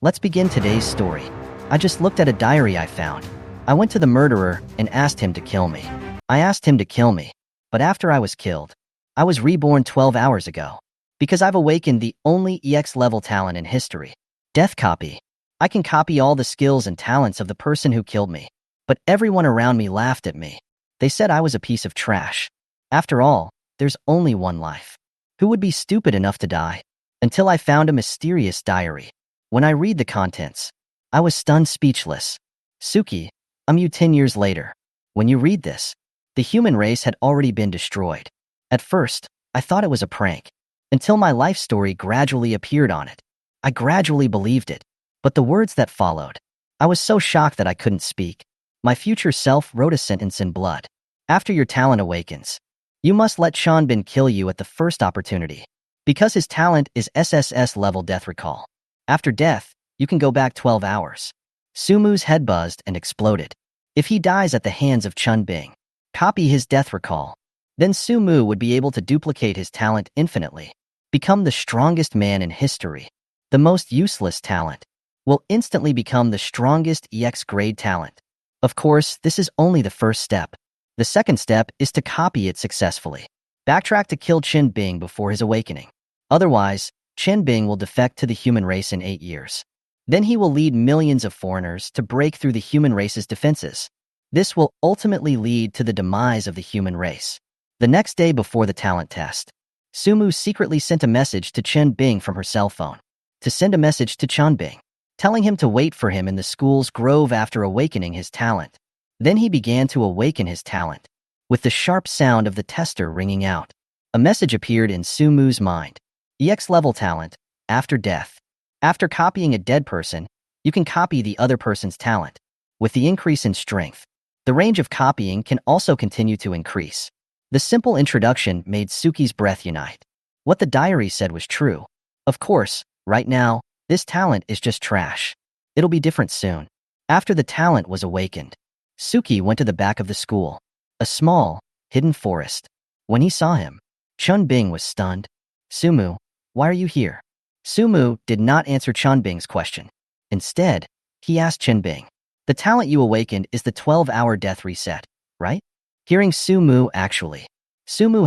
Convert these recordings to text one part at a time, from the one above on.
Let's begin today's story. I just looked at a diary I found. I went to the murderer and asked him to kill me. I asked him to kill me, but after I was killed, I was reborn 12 hours ago. Because I've awakened the only EX-level talent in history. Death copy. I can copy all the skills and talents of the person who killed me. But everyone around me laughed at me. They said I was a piece of trash. After all, there's only one life. Who would be stupid enough to die? Until I found a mysterious diary. When I read the contents, I was stunned speechless. Suki, I'm you 10 years later. When you read this, the human race had already been destroyed. At first, I thought it was a prank. Until my life story gradually appeared on it. I gradually believed it. But the words that followed, I was so shocked that I couldn't speak. My future self wrote a sentence in blood. After your talent awakens, you must let Chanbin kill you at the first opportunity. Because his talent is SSS-level death recall. After death, you can go back 12 hours. Sumu's head buzzed and exploded. If he dies at the hands of Chanbin, copy his death recall. Then Sumu would be able to duplicate his talent infinitely. Become the strongest man in history. The most useless talent will instantly become the strongest EX-grade talent. Of course, this is only the first step. The second step is to copy it successfully. Backtrack to kill Chanbin before his awakening. Otherwise, Chanbin will defect to the human race in 8 years. Then he will lead millions of foreigners to break through the human race's defenses. This will ultimately lead to the demise of the human race. The next day before the talent test, Sumu secretly sent a message to Chanbin from her cell phone. To send a message to Chanbin, telling him to wait for him in the school's grove after awakening his talent. Then he began to awaken his talent, with the sharp sound of the tester ringing out. A message appeared in Sumu's mind. EX-level talent, after death. After copying a dead person, you can copy the other person's talent. With the increase in strength, the range of copying can also continue to increase. The simple introduction made Suki's breath unite. What the diary said was true. Of course, right now, this talent is just trash. It'll be different soon. After the talent was awakened, Suki went to the back of the school, a small, hidden forest. When he saw him, Chanbin was stunned. Sumu, why are you here? Sumu did not answer Chanbin's question. Instead, he asked Chanbin, the talent you awakened is the 12-hour death reset, right? Hearing Sumu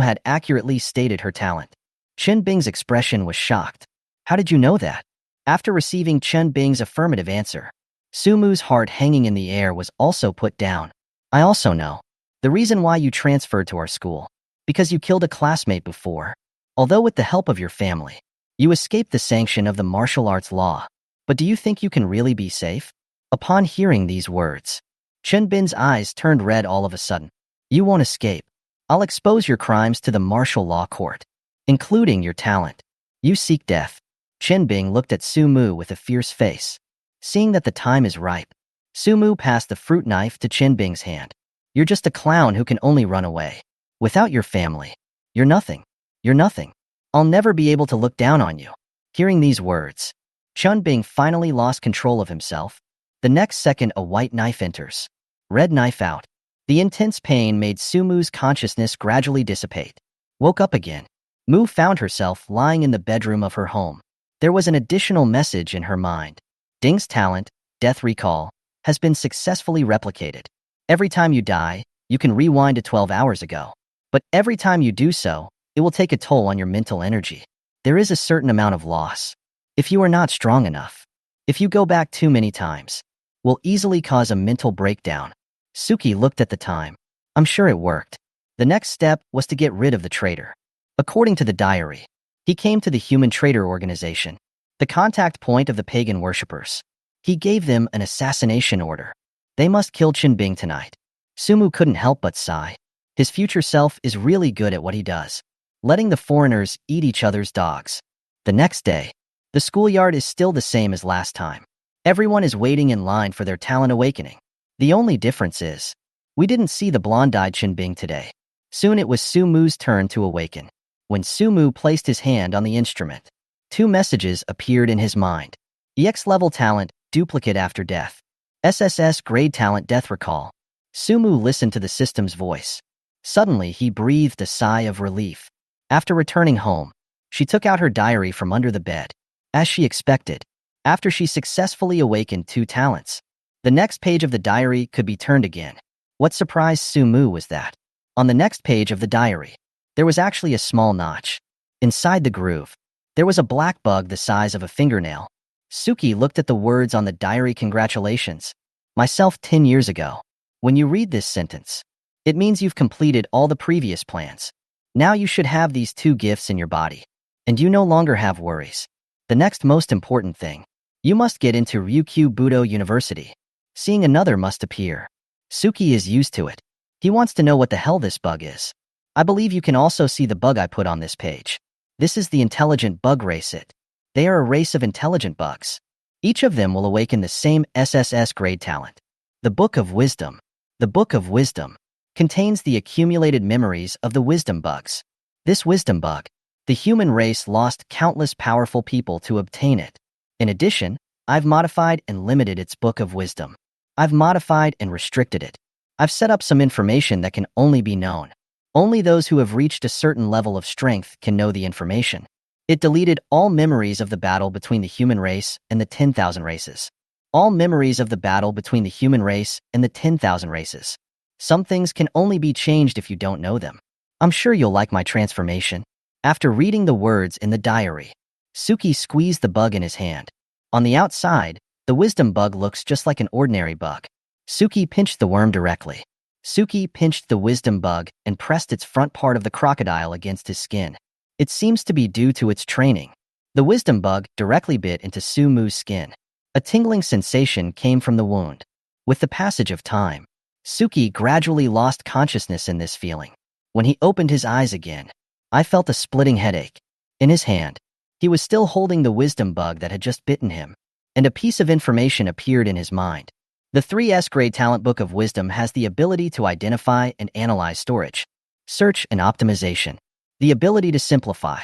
had accurately stated her talent. Chanbin's expression was shocked. How did you know that? After receiving Chanbin's affirmative answer, Sumu's heart hanging in the air was also put down. I also know. The reason why you transferred to our school. Because you killed a classmate before. Although with the help of your family, you escaped the sanction of the martial arts law. But do you think you can really be safe? Upon hearing these words, Chanbin's eyes turned red all of a sudden. You won't escape. I'll expose your crimes to the martial law court, including your talent. You seek death. Chanbin looked at Sumu with a fierce face. Seeing that the time is ripe, Sumu passed the fruit knife to Chanbin's hand. You're just a clown who can only run away. Without your family, you're nothing. You're nothing. I'll never be able to look down on you. Hearing these words, Chanbin finally lost control of himself. The next second, a white knife enters. Red knife out. The intense pain made Sumu's consciousness gradually dissipate. Woke up again. Mu found herself lying in the bedroom of her home. There was an additional message in her mind. Ding's talent, death recall, has been successfully replicated. Every time you die, you can rewind to 12 hours ago. But every time you do so, it will take a toll on your mental energy. There is a certain amount of loss. If you are not strong enough, if you go back too many times, will easily cause a mental breakdown. Suki looked at the time. I'm sure it worked. The next step was to get rid of the traitor. According to the diary, he came to the human traitor organization, the contact point of the pagan worshippers. He gave them an assassination order. They must kill Chanbin tonight. Sumu couldn't help but sigh. His future self is really good at what he does, letting the foreigners eat each other's dogs. The next day, the schoolyard is still the same as last time. Everyone is waiting in line for their talent awakening. The only difference is, we didn't see the blonde-eyed Chanbin today. Soon it was Sumu's turn to awaken. When Sumu placed his hand on the instrument, 2 messages appeared in his mind. EX-level talent, duplicate after death. SSS-grade talent, death recall. Sumu listened to the system's voice. Suddenly, he breathed a sigh of relief. After returning home, she took out her diary from under the bed. As she expected, after she successfully awakened 2 talents. The next page of the diary could be turned again. What surprised Sumu was that, on the next page of the diary, there was actually a small notch. Inside the groove, there was a black bug the size of a fingernail. Suki looked at the words on the diary. Congratulations. Myself 10 years ago. When you read this sentence, it means you've completed all the previous plans. Now you should have these 2 gifts in your body, and you no longer have worries. The next most important thing, you must get into Ryukyu Budo University. Seeing another must appear. Suki is used to it. He wants to know what the hell this bug is. I believe you can also see the bug I put on this page. This is the intelligent bug race. They are a race of intelligent bugs. Each of them will awaken the same SSS grade talent. The Book of Wisdom. The Book of Wisdom contains the accumulated memories of the wisdom bugs. This wisdom bug, the human race lost countless powerful people to obtain it. In addition, I've modified and limited its Book of Wisdom. I've modified and restricted it. I've set up some information that can only be known. Only those who have reached a certain level of strength can know the information. It deleted all memories of the battle between the human race and the 10,000 races. All memories of the battle between the human race and the 10,000 races. Some things can only be changed if you don't know them. I'm sure you'll like my transformation. After reading the words in the diary, Suki squeezed the bug in his hand. On the outside, the wisdom bug looks just like an ordinary bug. Suki pinched the worm directly. Suki pinched the wisdom bug and pressed its front part of the crocodile against his skin. It seems to be due to its training. The wisdom bug directly bit into Sumu's skin. A tingling sensation came from the wound. With the passage of time, Suki gradually lost consciousness in this feeling. When he opened his eyes again, I felt a splitting headache. In his hand, he was still holding the wisdom bug that had just bitten him, and a piece of information appeared in his mind. The 3S grade talent Book of Wisdom has the ability to identify and analyze storage, search and optimization, the ability to simplify.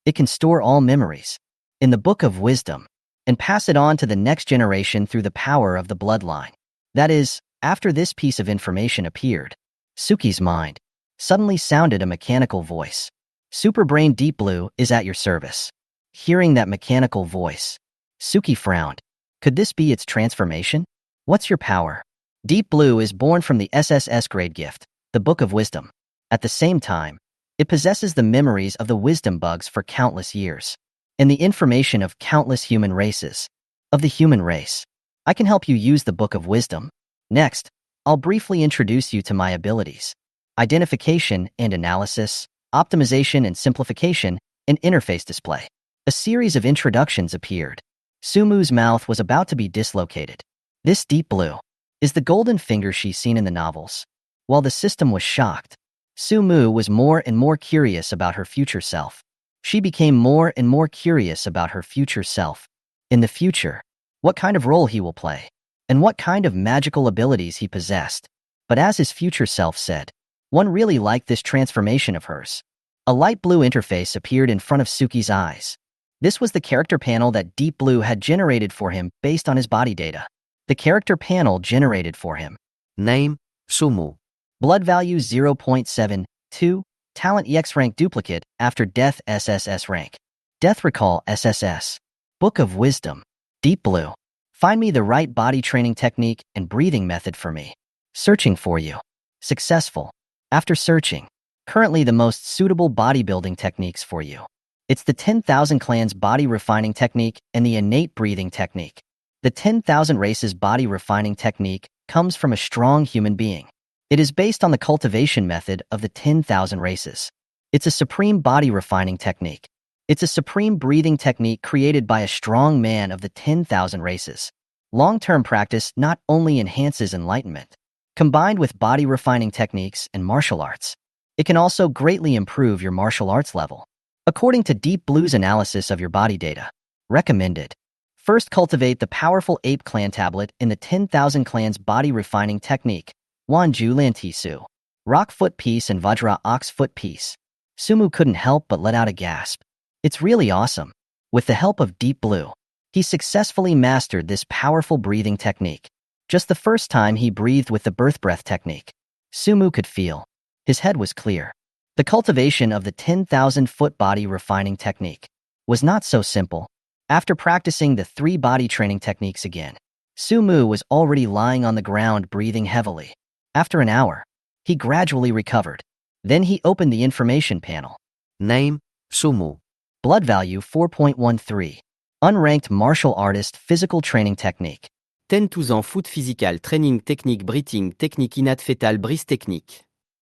It can store all memories in the Book of Wisdom and pass it on to the next generation through the power of the bloodline. That is, after this piece of information appeared, Suki's mind suddenly sounded a mechanical voice. Superbrain Deep Blue is at your service. Hearing that mechanical voice, Suki frowned. Could this be its transformation? What's your power? Deep Blue is born from the SSS grade gift, the Book of Wisdom. At the same time, it possesses the memories of the wisdom bugs for countless years, and the information of countless human races. Of the human race, I can help you use the Book of Wisdom. Next, I'll briefly introduce you to my abilities: identification and analysis, optimization and simplification, and interface display. A series of introductions appeared. Sumu's mouth was about to be dislocated. This Deep Blue is the golden finger she's seen in the novels. While the system was shocked, Sumu was more and more curious about her future self. She became more and more curious about her future self. In the future, what kind of role he will play, and what kind of magical abilities he possessed. But as his future self said, one really liked this transformation of hers. A light blue interface appeared in front of Suki's eyes. This was the character panel that Deep Blue had generated for him based on his body data. The character panel generated for him. Name, Sumu. Blood value 0.72, talent EX rank duplicate after death SSS rank. Death recall SSS. Book of Wisdom. Deep Blue. Find me the right body training technique and breathing method for me. Searching for you. Successful. After searching, currently the most suitable bodybuilding techniques for you. It's the 10,000 clans body refining technique and the innate breathing technique. The 10,000 races body refining technique comes from a strong human being. It is based on the cultivation method of the 10,000 races. It's a supreme body refining technique. It's a supreme breathing technique created by a strong man of the 10,000 races. Long-term practice not only enhances enlightenment, combined with body refining techniques and martial arts, it can also greatly improve your martial arts level. According to Deep Blue's analysis of your body data, recommended. First, cultivate the powerful Ape Clan tablet in the 10,000 clans body refining technique. Wanju Lantisu, Rock Foot Piece and Vajra Ox Foot Piece. Sumu couldn't help but let out a gasp. It's really awesome. With the help of Deep Blue, he successfully mastered this powerful breathing technique. Just the first time he breathed with the birth breath technique, Sumu could feel. His head was clear. The cultivation of the 10,000 foot body refining technique was not so simple. After practicing the 3 body training techniques again, Sumu was already lying on the ground breathing heavily. After an hour, he gradually recovered. Then he opened the information panel. Name, Sumu. Blood value 4.13. Unranked martial artist physical training technique. 10-12 ans foot physical training technique breathing technique innate fetal brise technique.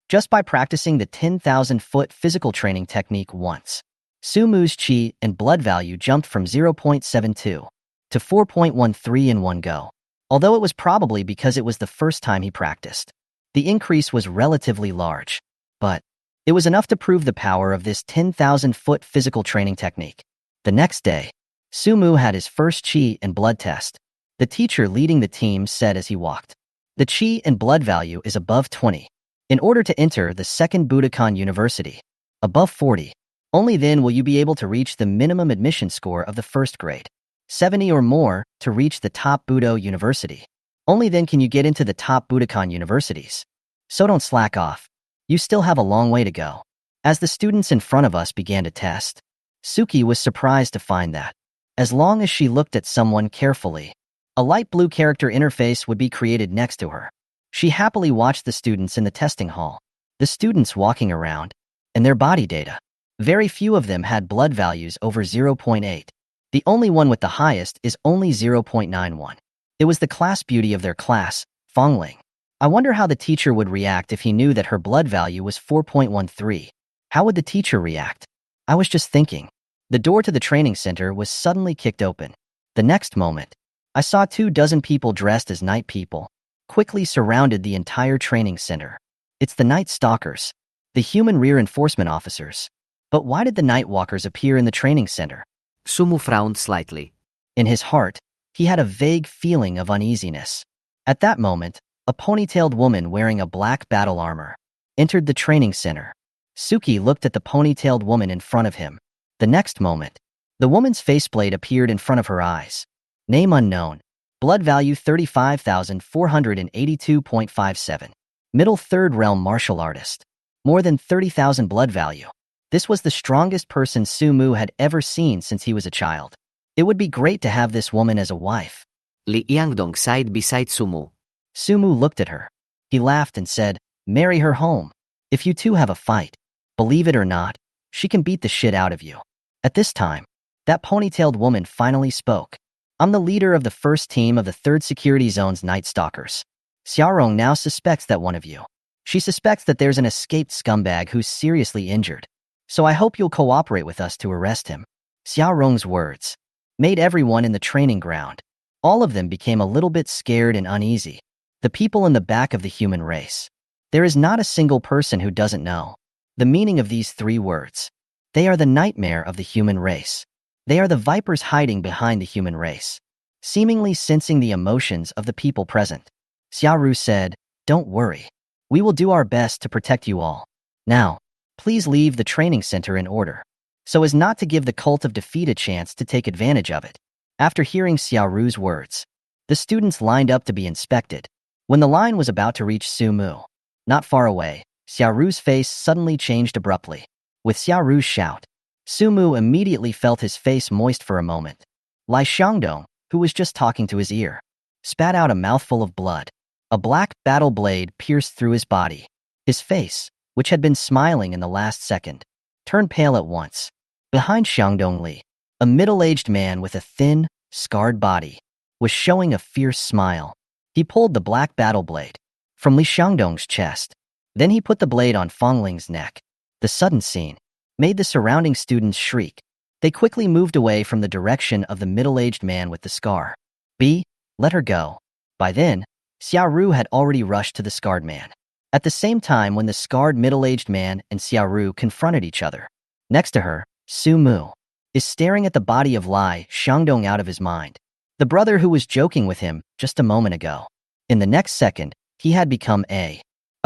Just by practicing the 10,000-foot physical training technique once, Sumu's chi and blood value jumped from 0.72 to 4.13 in one go. Although it was probably because it was the first time he practiced, the increase was relatively large. But it was enough to prove the power of this 10,000-foot physical training technique. The next day, Sumu had his first chi and blood test. The teacher leading the team said as he walked, "The chi and blood value is above 20. In order to enter the second Budokan University, above 40, only then will you be able to reach the minimum admission score of the first grade. 70 or more to reach the top Budo University. Only then can you get into the top Budokan universities. So don't slack off. You still have a long way to go." As the students in front of us began to test, Suki was surprised to find that, as long as she looked at someone carefully, a light blue character interface would be created next to her. She happily watched the students in the testing hall, the students walking around, and their body data. Very few of them had blood values over 0.8. The only one with the highest is only 0.91. It was the class beauty of their class, Fongling. I wonder how the teacher would react if he knew that her blood value was 4.13. How would the teacher react? I was just thinking. The door to the training center was suddenly kicked open. The next moment, I saw 24 people dressed as night people quickly surrounded the entire training center. It's the Night Stalkers, the human rear enforcement officers. But why did the Night Walkers appear in the training center? Sumu frowned slightly. In his heart, he had a vague feeling of uneasiness. At that moment, a ponytailed woman wearing a black battle armor entered the training center. Suki looked at the ponytailed woman in front of him. The next moment, the woman's faceplate appeared in front of her eyes. Name unknown. Blood value 35,482.57. Middle third realm martial artist. More than 30,000 blood value. This was the strongest person Sumu had ever seen since he was a child. It would be great to have this woman as a wife. Li Yangdong sighed beside Sumu. Sumu looked at her. He laughed and said, "Marry her home. If you two have a fight, believe it or not, she can beat the shit out of you." At this time, that ponytailed woman finally spoke. "I'm the leader of the first team of the 3rd Security Zone's Night Stalkers. Xiaorong now suspects that one of you. She suspects that there's an escaped scumbag who's seriously injured. So I hope you'll cooperate with us to arrest him." Xiaorong's words made everyone in the training ground. All of them became a little bit scared and uneasy. The people in the back of the human race. There is not a single person who doesn't know the meaning of these 3 words. They are the nightmare of the human race. They are the vipers hiding behind the human race, seemingly sensing the emotions of the people present. Xiaoru said, "Don't worry. We will do our best to protect you all. Now, please leave the training center in order, so as not to give the cult of defeat a chance to take advantage of it." After hearing Xiaoru's words, the students lined up to be inspected. When the line was about to reach Sumu, not far away, Xiaoru's face suddenly changed abruptly. With Xiaoru's shout, Sumu immediately felt his face moist for a moment. Lai Xiangdong, who was just talking to his ear, spat out a mouthful of blood. A black battle blade pierced through his body. His face, which had been smiling in the last second, turned pale at once. Behind Xiangdong Li, a middle-aged man with a thin, scarred body, was showing a fierce smile. He pulled the black battle blade from Li Xiangdong's chest. Then he put the blade on Fongling's neck. The sudden scene made the surrounding students shriek. They quickly moved away from the direction of the middle-aged man with the scar. Let her go." By then, Xiaoru had already rushed to the scarred man. At the same time when the scarred middle-aged man and Xiaoru confronted each other, next to her, Sumu is staring at the body of Lai Xiangdong out of his mind, the brother who was joking with him just a moment ago. In the next second, he had become a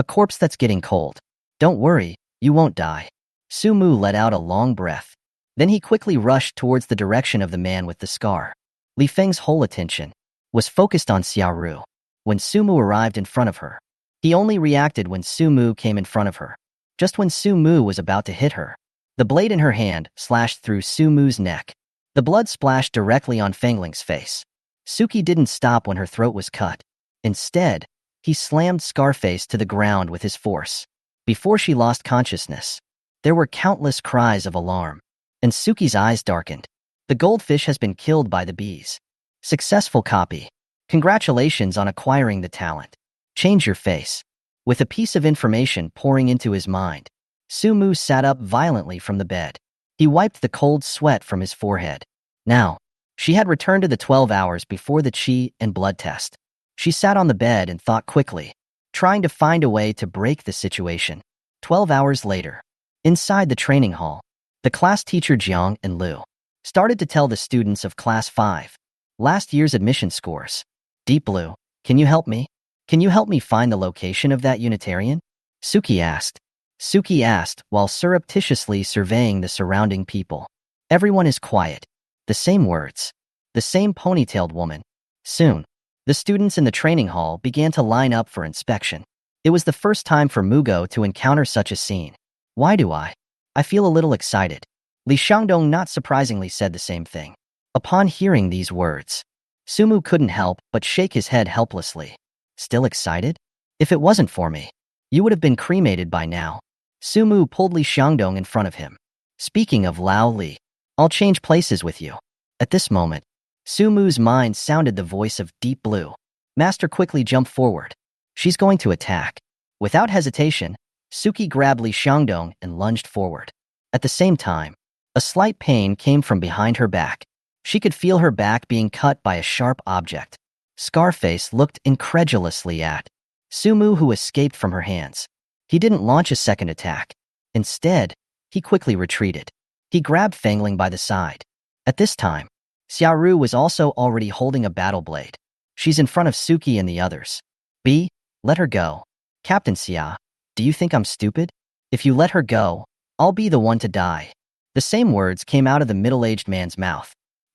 corpse that's getting cold. "Don't worry, you won't die." Sumu let out a long breath. Then he quickly rushed towards the direction of the man with the scar. Li Feng's whole attention was focused on Xiaoru. When Sumu arrived in front of her, he only reacted when Sumu came in front of her. Just when Sumu was about to hit her, the blade in her hand slashed through Sumu's neck. The blood splashed directly on Fangling's face. Suki didn't stop when her throat was cut. Instead, he slammed Scarface to the ground with his force. Before she lost consciousness, there were countless cries of alarm, and Suki's eyes darkened. The goldfish has been killed by the bees. Successful copy. Congratulations on acquiring the talent. Change your face. With a piece of information pouring into his mind, Sumu sat up violently from the bed. He wiped the cold sweat from his forehead. Now, she had returned to the 12 hours before the chi and blood test. She sat on the bed and thought quickly, trying to find a way to break the situation. 12 hours later, inside the training hall, the class teacher Jiang and Liu started to tell the students of Class 5 last year's admission scores. Deep Blue, can you help me? Can you help me find the location of that Unitarian? Suki asked. Suki asked while surreptitiously surveying the surrounding people. Everyone is quiet. The same words. The same ponytailed woman. Soon, the students in the training hall began to line up for inspection. It was the first time for Mugo to encounter such a scene. Why do I feel a little excited. Li Xiangdong not surprisingly said the same thing. Upon hearing these words, Sumu couldn't help but shake his head helplessly. Still excited? If it wasn't for me, you would have been cremated by now. Sumu pulled Li Xiangdong in front of him. Speaking of Lao Li, I'll change places with you. At this moment, Sumu's mind sounded the voice of Deep Blue. Master quickly jumped forward. She's going to attack. Without hesitation, Suki grabbed Li Xiangdong and lunged forward. At the same time, a slight pain came from behind her back. She could feel her back being cut by a sharp object. Scarface looked incredulously at Sumu, who escaped from her hands. He didn't launch a second attack. Instead, he quickly retreated. He grabbed Fangling by the side. At this time, Xiaoru was also already holding a battle blade. She's in front of Suki and the others. B, let her go. Captain Xia, do you think I'm stupid? If you let her go, I'll be the one to die. The same words came out of the middle-aged man's mouth.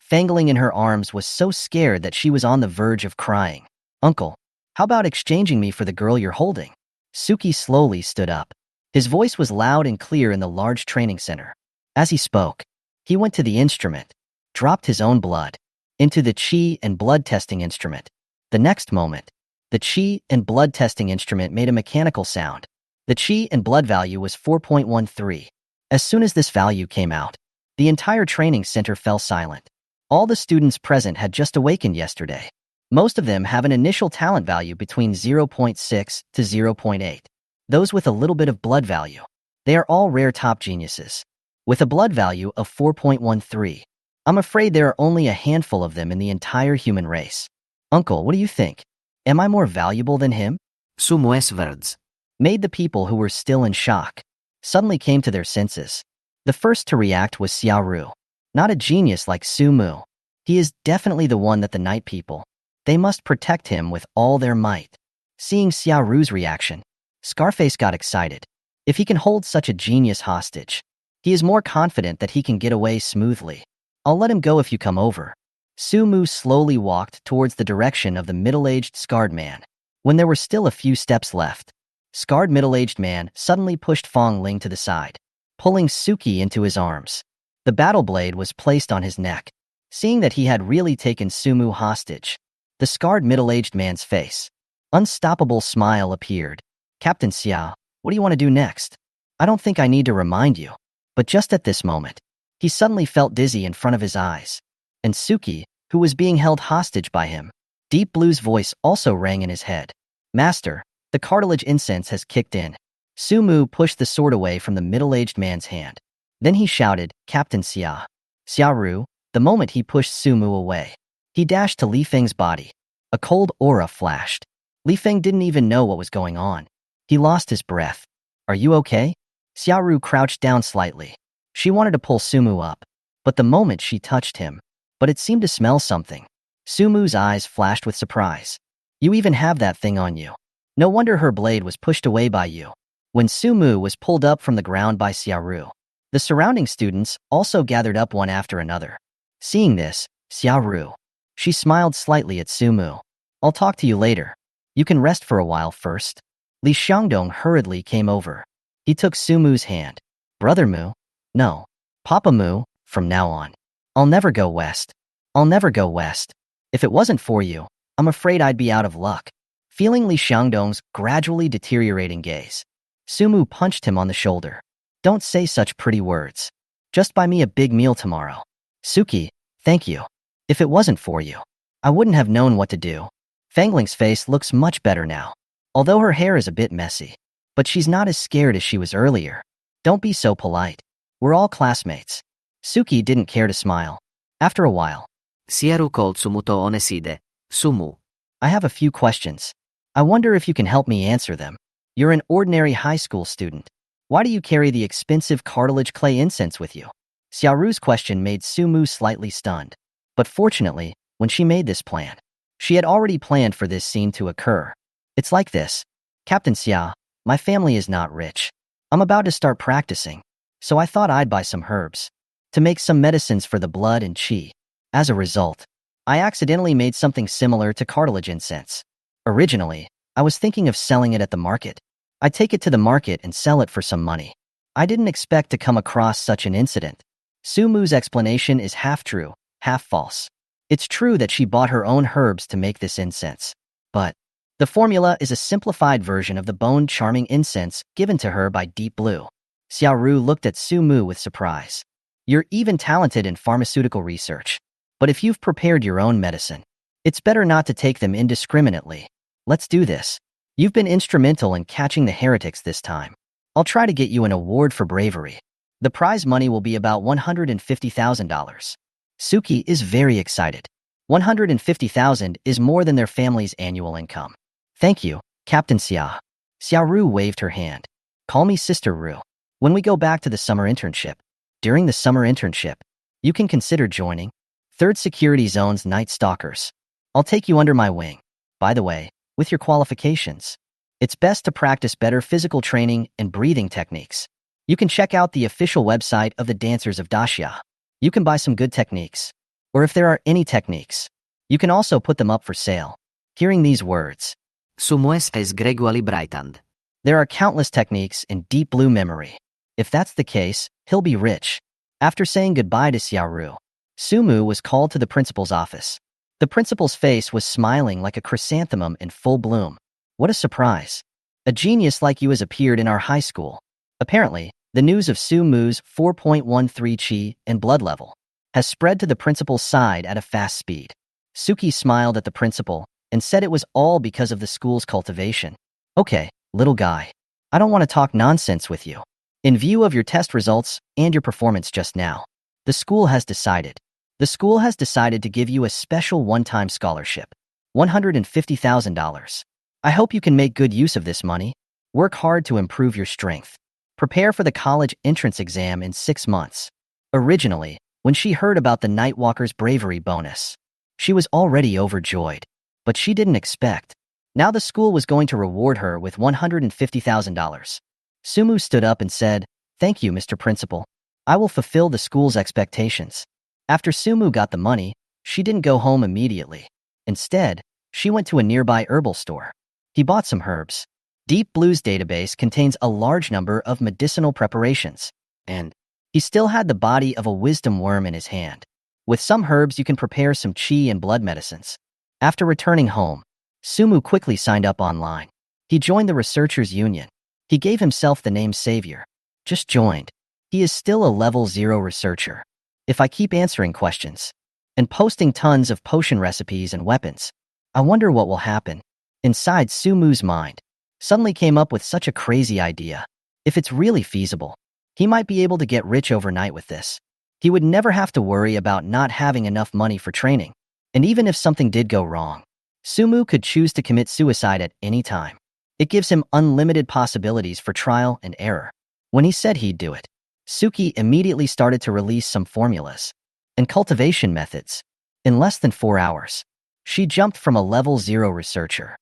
Fangling in her arms was so scared that she was on the verge of crying. Uncle, how about exchanging me for the girl you're holding? Suki slowly stood up. His voice was loud and clear in the large training center. As he spoke, he went to the instrument, dropped his own blood into the chi and blood testing instrument. The next moment, the chi and blood testing instrument made a mechanical sound. The chi and blood value was 4.13. As soon as this value came out, the entire training center fell silent. All the students present had just awakened yesterday. Most of them have an initial talent value between 0.6 to 0.8. Those with a little bit of blood value. They are all rare top geniuses. With a blood value of 4.13, I'm afraid there are only a handful of them in the entire human race. Uncle, what do you think? Am I more valuable than him? Sumu's words Made the people who were still in shock suddenly came to their senses. The first to react was Xiaoru. Not a genius like Sumu. He is definitely the one that the night people. They must protect him with all their might. Seeing Xiaoru's reaction, Scarface got excited. If he can hold such a genius hostage, he is more confident that he can get away smoothly. I'll let him go if you come over. Sumu slowly walked towards the direction of the middle-aged scarred man. When there were still a few steps left, scarred middle-aged man suddenly pushed Fong Ling to the side, pulling Suki into his arms. The battle blade was placed on his neck. Seeing that he had really taken Sumu hostage, the scarred middle-aged man's face. Unstoppable smile appeared. Captain Xia, what do you want to do next? I don't think I need to remind you. But just at this moment, he suddenly felt dizzy in front of his eyes. And Suki, who was being held hostage by him, Deep Blue's voice also rang in his head. Master, the cartilage incense has kicked in. Sumu pushed the sword away from the middle-aged man's hand. Then he shouted, Captain Xia. Xiaoru, the moment he pushed Sumu away, he dashed to Li Feng's body. A cold aura flashed. Li Feng didn't even know what was going on. He lost his breath. Are you okay? Xiaoru crouched down slightly. She wanted to pull Sumu up, but the moment she touched him, but it seemed to smell something. Sumu's eyes flashed with surprise. You even have that thing on you. No wonder her blade was pushed away by you. When Sumu was pulled up from the ground by Xiaoru, the surrounding students also gathered up one after another. Seeing this, Xiaoru, she smiled slightly at Sumu. I'll talk to you later. You can rest for a while first. Li Xiangdong hurriedly came over. He took Sumu's hand. Brother Mu? No. Papa Mu, from now on. I'll never go west. I'll never go west. If it wasn't for you, I'm afraid I'd be out of luck. Feeling Li Xiangdong's gradually deteriorating gaze, Sumu punched him on the shoulder. Don't say such pretty words. Just buy me a big meal tomorrow. Suki, thank you. If it wasn't for you, I wouldn't have known what to do. Fangling's face looks much better now, although her hair is a bit messy. But she's not as scared as she was earlier. Don't be so polite. We're all classmates. Suki didn't care to smile. After a while, Sieru called Sumu to oneside. Sumu. I have a few questions. I wonder if you can help me answer them. You're an ordinary high school student. Why do you carry the expensive cartilage clay incense with you? Xiaoru's question made Sumu slightly stunned. But fortunately, when she made this plan, she had already planned for this scene to occur. It's like this. Captain Xia, my family is not rich. I'm about to start practicing, so I thought I'd buy some herbs to make some medicines for the blood and qi. As a result, I accidentally made something similar to cartilage incense. Originally, I was thinking of selling it at the market. I take it to the market and sell it for some money. I didn't expect to come across such an incident. Sumu's explanation is half true, half false. It's true that she bought her own herbs to make this incense, but the formula is a simplified version of the bone-charming incense given to her by Deep Blue. Xiaoru looked at Sumu with surprise. You're even talented in pharmaceutical research. But if you've prepared your own medicine, it's better not to take them indiscriminately. Let's do this. You've been instrumental in catching the heretics this time. I'll try to get you an award for bravery. The prize money will be about $150,000. Suki is very excited. $150,000 is more than their family's annual income. Thank you, Captain Xia. Xiaoru waved her hand. Call me Sister Ru. When we go back to the summer internship, during the summer internship, you can consider joining 3rd Security Zone's Night Stalkers. I'll take you under my wing. By the way, with your qualifications, it's best to practice better physical training and breathing techniques. You can check out the official website of the Dancers of Daxia. You can buy some good techniques. Or if there are any techniques, you can also put them up for sale. Hearing these words, Sumu es gregually brightened. there are countless techniques in Deep Blue memory. If that's the case, he'll be rich. After saying goodbye to Xiaoru, Sumu was called to the principal's office. The principal's face was smiling like a chrysanthemum in full bloom. What a surprise. A genius like you has appeared in our high school. Apparently, the news of Sumu's 4.13 chi and blood level has spread to the principal's side at a fast speed. Suki smiled at the principal and said it was all because of the school's cultivation. Okay, little guy. I don't want to talk nonsense with you. In view of your test results and your performance just now, the school has decided to give you a special one-time scholarship, $150,000. I hope you can make good use of this money. Work hard to improve your strength. Prepare for the college entrance exam in 6 months. Originally, when she heard about the Nightwalker's bravery bonus, she was already overjoyed, but she didn't expect. Now the school was going to reward her with $150,000. Sumu stood up and said, "Thank you, Mr. Principal. I will fulfill the school's expectations." After Sumu got the money, she didn't go home immediately. Instead, she went to a nearby herbal store. He bought some herbs. Deep Blue's database contains a large number of medicinal preparations, and he still had the body of a wisdom worm in his hand. With some herbs, you can prepare some qi and blood medicines. After returning home, Sumu quickly signed up online. He joined the Researchers Union. He gave himself the name Savior. Just joined. He is still a level 0 researcher. If I keep answering questions and posting tons of potion recipes and weapons, I wonder what will happen. Inside Sumu's mind suddenly came up with such a crazy idea. If it's really feasible, he might be able to get rich overnight with this. He would never have to worry about not having enough money for training. And even if something did go wrong, Sumu could choose to commit suicide at any time. It gives him unlimited possibilities for trial and error. When he said he'd do it, Suki immediately started to release some formulas and cultivation methods. In less than 4 hours, she jumped from a level 0 researcher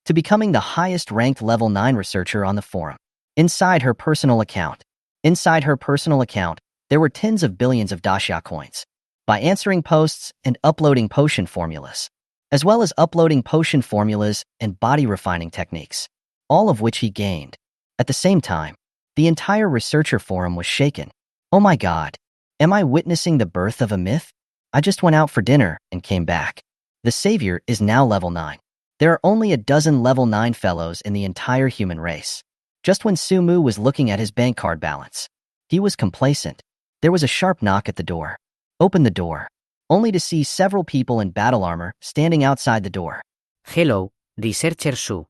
to becoming the highest-ranked level 9 researcher on the forum. Inside her personal account, there were tens of billions of Daxia coins. By answering posts and uploading potion formulas, as well as uploading potion formulas and body refining techniques, all of which he gained. At the same time, the entire researcher forum was shaken. Oh my god, Am I witnessing the birth of a myth? I just went out for dinner and came back. The savior is now level 9. There are only a dozen level 9 fellows in the entire human race. Just when Sumu was looking at his bank card balance, he was complacent. There was a sharp knock at the door. Open the door, only to see several people in battle armor standing outside the door. Hello, Researcher Su.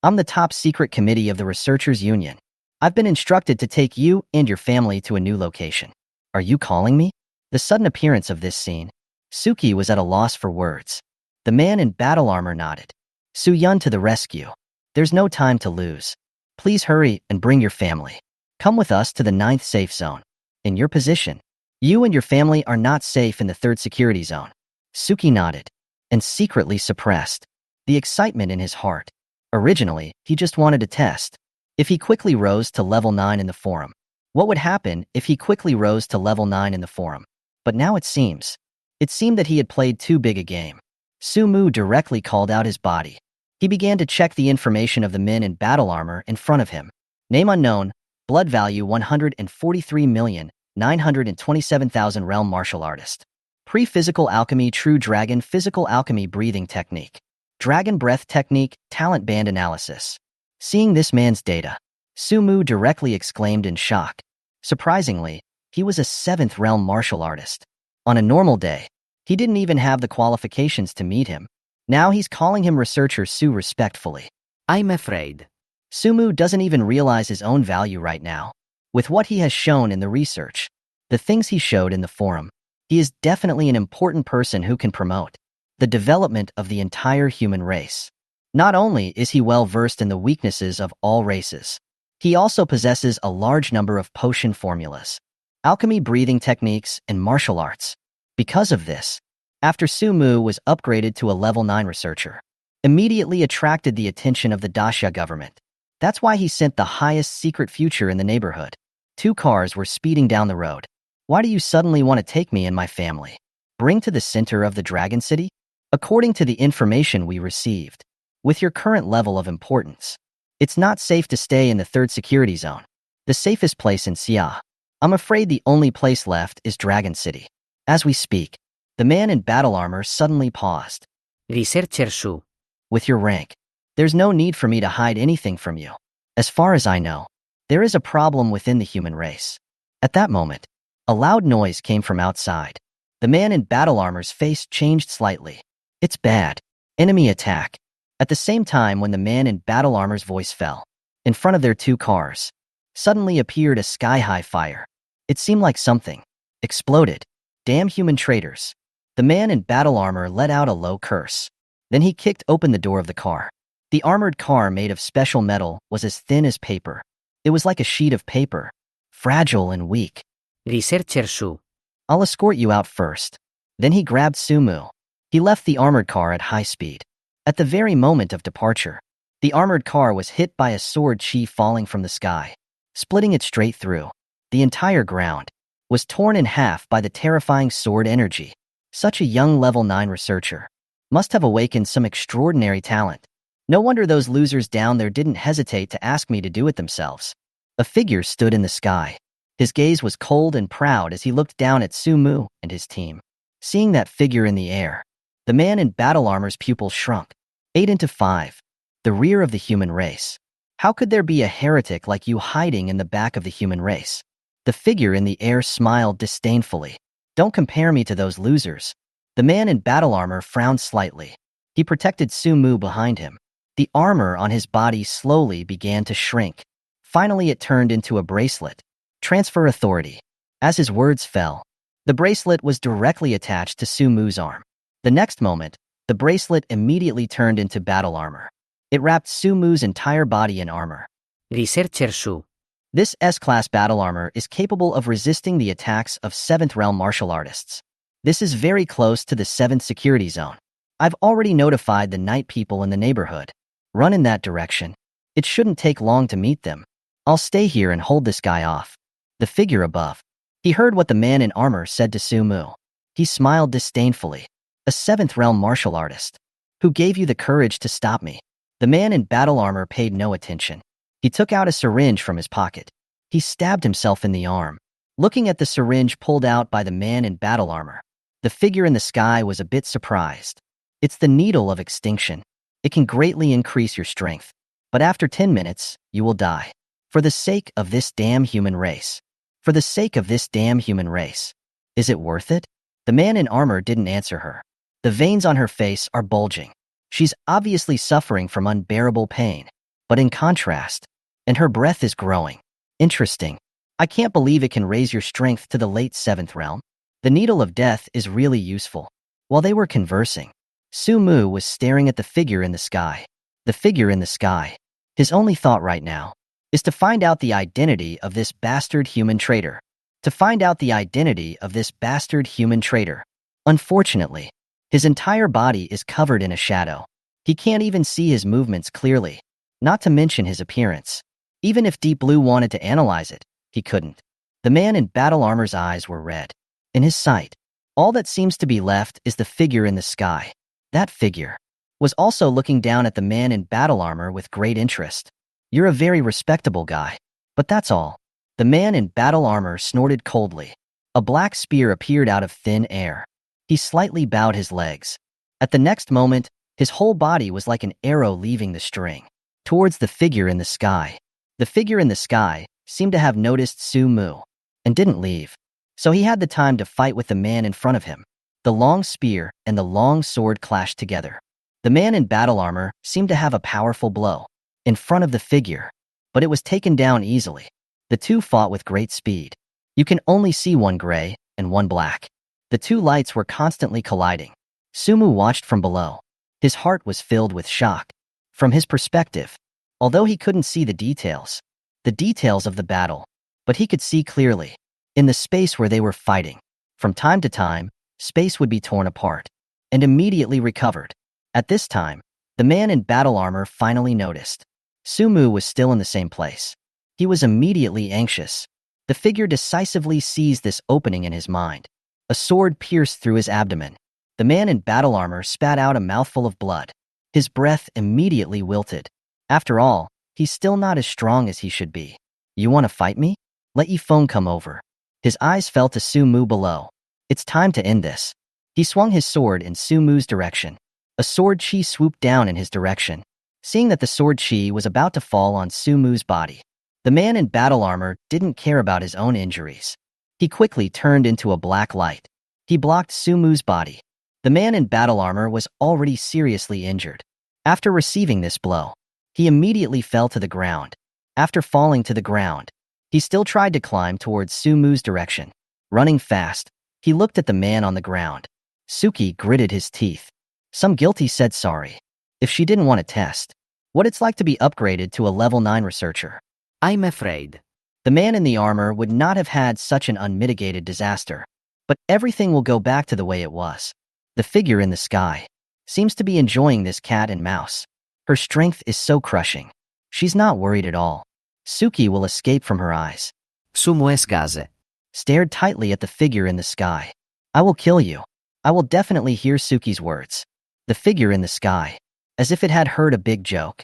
I'm the top secret committee of the Researchers Union. I've been instructed to take you and your family to a new location. Are you calling me? The sudden appearance of this scene, Suki was at a loss for words. The man in battle armor nodded. Su-yun to the rescue. There's no time to lose. Please hurry and bring your family. Come with us to the 9th safe zone. In your position, you and your family are not safe in the 3rd security zone. Suki nodded and secretly suppressed the excitement in his heart. Originally, he just wanted to test if he quickly rose to level 9 in the forum. What would happen if he quickly rose to level 9 in the forum? But now it seemed that he had played too big a game. Sumu directly called out his body. He began to check the information of the men in battle armor in front of him. Name unknown, blood value 143,927,000 realm martial artist. Pre-physical alchemy true dragon physical alchemy breathing technique. Dragon breath technique talent band analysis. Seeing this man's data, Sumu directly exclaimed in shock. Surprisingly, he was a 7th realm martial artist. On a normal day, he didn't even have the qualifications to meet him. Now he's calling him Researcher Su respectfully. I'm afraid. Sumu doesn't even realize his own value right now. With what he has shown in the research, the things he showed in the forum, he is definitely an important person who can promote the development of the entire human race. Not only is he well versed in the weaknesses of all races, he also possesses a large number of potion formulas, alchemy breathing techniques, and martial arts. Because of this, after Sumu was upgraded to a level 9 researcher, immediately attracted the attention of the Dacia government. That's why he sent the highest secret future in the neighborhood. 2 cars were speeding down the road. Why do you suddenly want to take me and my family? Bring to the center of the Dragon City? According to the information we received, with your current level of importance, it's not safe to stay in the 3rd security zone, the safest place in Xia. I'm afraid the only place left is Dragon City. As we speak, the man in battle armor suddenly paused. Researcher Su. With your rank, there's no need for me to hide anything from you. As far as I know, there is a problem within the human race. At that moment, a loud noise came from outside. The man in battle armor's face changed slightly. It's bad. Enemy attack. At the same time when the man in battle armor's voice fell, in front of their 2 cars, suddenly appeared a sky-high fire. It seemed like something exploded. Damn human traitors. The man in battle armor let out a low curse. Then he kicked open the door of the car. The armored car made of special metal was as thin as paper. It was like a sheet of paper, fragile and weak. Researcher Su. I'll escort you out first. Then he grabbed Sumu. He left the armored car at high speed. At the very moment of departure, the armored car was hit by a sword chi falling from the sky, splitting it straight through. The entire ground was torn in half by the terrifying sword energy. Such a young level 9 researcher must have awakened some extraordinary talent. No wonder those losers down there didn't hesitate to ask me to do it themselves. A figure stood in the sky. His gaze was cold and proud as he looked down at Sumu and his team. Seeing that figure in the air, the man in battle armor's pupils shrunk. 8 into 5. The rear of the human race. How could there be a heretic like you hiding in the back of the human race? The figure in the air smiled disdainfully. Don't compare me to those losers. The man in battle armor frowned slightly. He protected Sumu behind him. The armor on his body slowly began to shrink. Finally, it turned into a bracelet. Transfer authority. As his words fell, the bracelet was directly attached to Sumu's arm. The next moment, the bracelet immediately turned into battle armor. It wrapped Sumu's entire body in armor. Researcher Su. This S-class battle armor is capable of resisting the attacks of 7th realm martial artists. This is very close to the 7th security zone. I've already notified the night people in the neighborhood. Run in that direction. It shouldn't take long to meet them. I'll stay here and hold this guy off. The figure above. He heard what the man in armor said to Sumu. He smiled disdainfully. A 7th realm martial artist. Who gave you the courage to stop me? The man in battle armor paid no attention. He took out a syringe from his pocket. He stabbed himself in the arm. Looking at the syringe pulled out by the man in battle armor, the figure in the sky was a bit surprised. It's the needle of extinction. It can greatly increase your strength, but after 10 minutes, you will die. For the sake of this damn human race. For the sake of this damn human race. Is it worth it? The man in armor didn't answer her. The veins on her face are bulging. She's obviously suffering from unbearable pain. But in contrast, and her breath is growing. Interesting. I can't believe it can raise your strength to the late 7th realm. The needle of death is really useful. While they were conversing, Sumu was staring at the figure in the sky. The figure in the sky. His only thought right now is to find out the identity of this bastard human traitor. To find out the identity of this bastard human traitor. Unfortunately, his entire body is covered in a shadow. He can't even see his movements clearly, not to mention his appearance. Even if Deep Blue wanted to analyze it, he couldn't. The man in battle armor's eyes were red. In his sight, all that seems to be left is the figure in the sky. That figure was also looking down at the man in battle armor with great interest. You're a very respectable guy. But that's all. The man in battle armor snorted coldly. A black spear appeared out of thin air. He slightly bowed his legs. At the next moment, his whole body was like an arrow leaving the string, towards the figure in the sky. The figure in the sky seemed to have noticed Sumu and didn't leave. So he had the time to fight with the man in front of him. The long spear and the long sword clashed together. The man in battle armor seemed to have a powerful blow in front of the figure, but it was taken down easily. The two fought with great speed. You can only see one gray and one black. The two lights were constantly colliding. Sumu watched from below. His heart was filled with shock. From his perspective, although he couldn't see the details of the battle, but he could see clearly. In the space where they were fighting, from time to time, space would be torn apart and immediately recovered. At this time, the man in battle armor finally noticed. Sumu was still in the same place. He was immediately anxious. The figure decisively seized this opening in his mind. A sword pierced through his abdomen. The man in battle armor spat out a mouthful of blood. His breath immediately wilted. After all, he's still not as strong as he should be. You want to fight me? Let Yifeng come over. His eyes fell to Sumu below. It's time to end this. He swung his sword in Sumu's direction. A sword chi swooped down in his direction. Seeing that the sword chi was about to fall on Sumu's body, the man in battle armor didn't care about his own injuries. He quickly turned into a black light. He blocked Sumu's body. The man in battle armor was already seriously injured. After receiving this blow, he immediately fell to the ground. After falling to the ground, he still tried to climb towards Sumu's direction. Running fast, he looked at the man on the ground. Suki gritted his teeth. Some guilty said sorry. If she didn't want to test what it's like to be upgraded to a level 9 researcher. I'm afraid. The man in the armor would not have had such an unmitigated disaster. But everything will go back to the way it was. The figure in the sky seems to be enjoying this cat and mouse. Her strength is so crushing. She's not worried at all. Suki will escape from her eyes. Sumu esgaze. Stared tightly at the figure in the sky. I will kill you. I will definitely hear Suki's words. The figure in the sky, as if it had heard a big joke.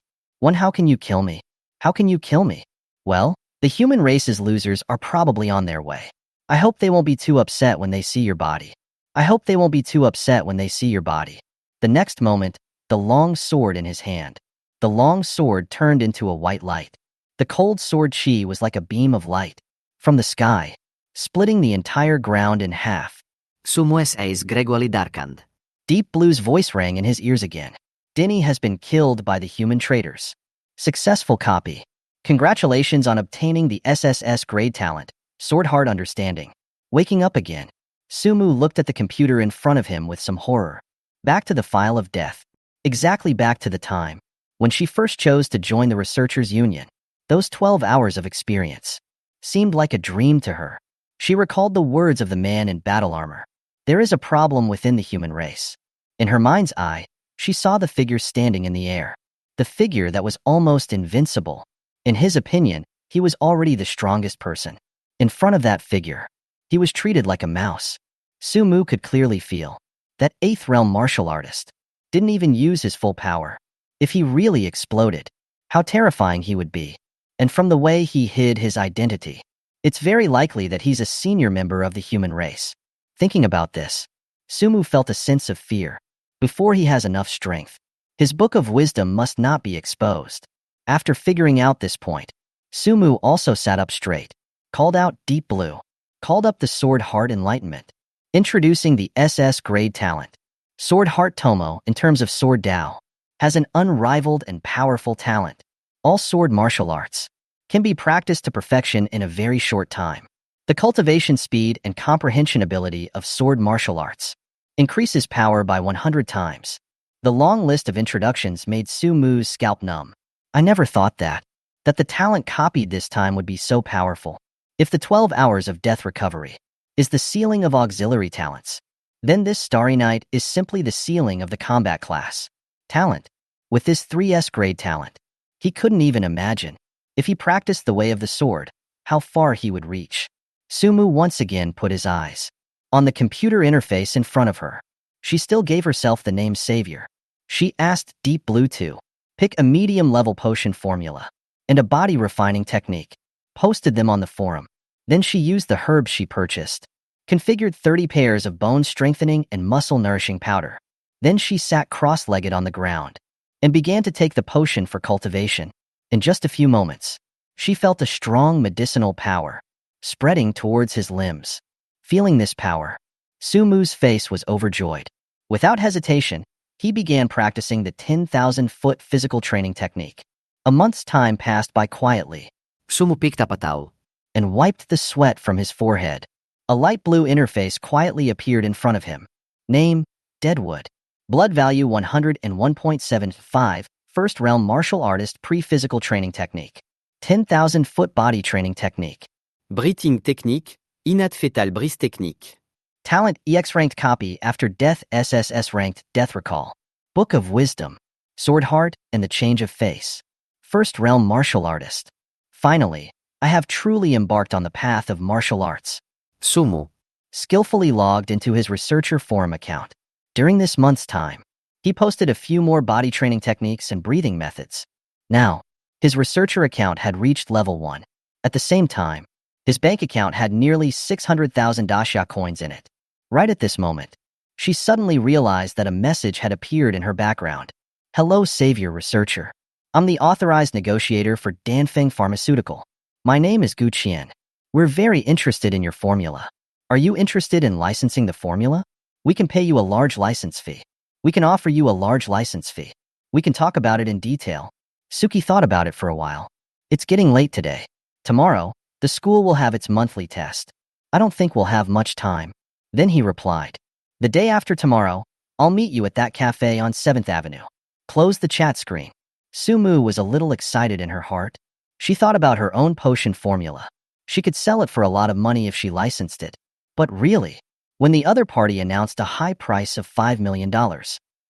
How can you kill me? How can you kill me? Well, the human race's losers are probably on their way. I hope they won't be too upset when they see your body. I hope they won't be too upset when they see your body. The next moment, the long sword in his hand. The long sword turned into a white light. The cold sword chi was like a beam of light from the sky, splitting the entire ground in half. Sumu es Gregory Darkand. Deep Blue's voice rang in his ears again. Denny has been killed by the human traitors. Successful copy. Congratulations on obtaining the SSS grade talent, Sword Heart Understanding. Waking up again, Sumu looked at the computer in front of him with some horror. Back to the file of death. Exactly back to the time when she first chose to join the Researchers Union. Those 12 hours of experience seemed like a dream to her. She recalled the words of the man in battle armor. There is a problem within the human race. In her mind's eye, she saw the figure standing in the air. The figure that was almost invincible. In his opinion, he was already the strongest person. In front of that figure, he was treated like a mouse. Sumu could clearly feel that 8th realm martial artist didn't even use his full power. If he really exploded, how terrifying he would be. And from the way he hid his identity, It's very likely that he's a senior member of the human race. Thinking about this, Sumu felt a sense of fear. Before he has enough strength, his book of wisdom must not be exposed. After figuring out this point, Sumu also sat up straight, called out Deep Blue, called up the Sword Heart Enlightenment, introducing the SS grade talent. Sword Heart Tomo, in terms of Sword Dao, has an unrivaled and powerful talent. All sword martial arts can be practiced to perfection in a very short time. The cultivation speed and comprehension ability of sword martial arts increases power by 100 times. The long list of introductions made Sumu's scalp numb. I never thought that the talent copied this time would be so powerful. If the 12 hours of death recovery is the ceiling of auxiliary talents, then this Starry Night is simply the ceiling of the combat class talent. With this 3S grade talent, he couldn't even imagine, if he practiced the way of the sword, how far he would reach. Sumu once again put his eyes on the computer interface in front of her. She still gave herself the name Savior. She asked Deep Blue to pick a medium-level potion formula and a body refining technique, posted them on the forum. Then she used the herbs she purchased, configured 30 pairs of bone strengthening and muscle nourishing powder. Then she sat cross-legged on the ground and began to take the potion for cultivation. In just a few moments, she felt a strong medicinal power spreading towards his limbs. Feeling this power, Sumu's face was overjoyed. Without hesitation, he began practicing the 10,000-foot physical training technique. A month's time passed by quietly. Sumu picked up a towel And wiped the sweat from his forehead. A light blue interface quietly appeared in front of him. Name, Deadwood. Blood value 101.75, First Realm Martial Artist Pre-Physical Training Technique. 10,000-foot Body Training Technique. Breathing technique, innate fetal breath technique. Talent EX ranked copy after death SSS ranked death recall. Book of Wisdom. Sword Heart and the Change of Face. First Realm Martial Artist. Finally, I have truly embarked on the path of martial arts. Sumu Skillfully logged into his researcher forum account. During this month's time, he posted a few more body training techniques and breathing methods. Now, his researcher account had reached level 1. At the same time, his bank account had nearly 600,000 Daxia coins in it. Right at this moment, she suddenly realized that a message had appeared in her background. Hello, Savior Researcher. I'm the authorized negotiator for Danfeng Pharmaceutical. My name is Gu Qian. We're very interested in your formula. Are you interested in licensing the formula? We can pay you a large license fee. We can offer you a large license fee. We can talk about it in detail. Suki thought about it for a while. It's getting late today. Tomorrow, the school will have its monthly test. I don't think we'll have much time. Then he replied, the day after tomorrow, I'll meet you at that cafe on 7th Avenue. Close the chat screen. Sumu was a little excited in her heart. She thought about her own potion formula. She could sell it for a lot of money if she licensed it. But really, when the other party announced a high price of $5 million,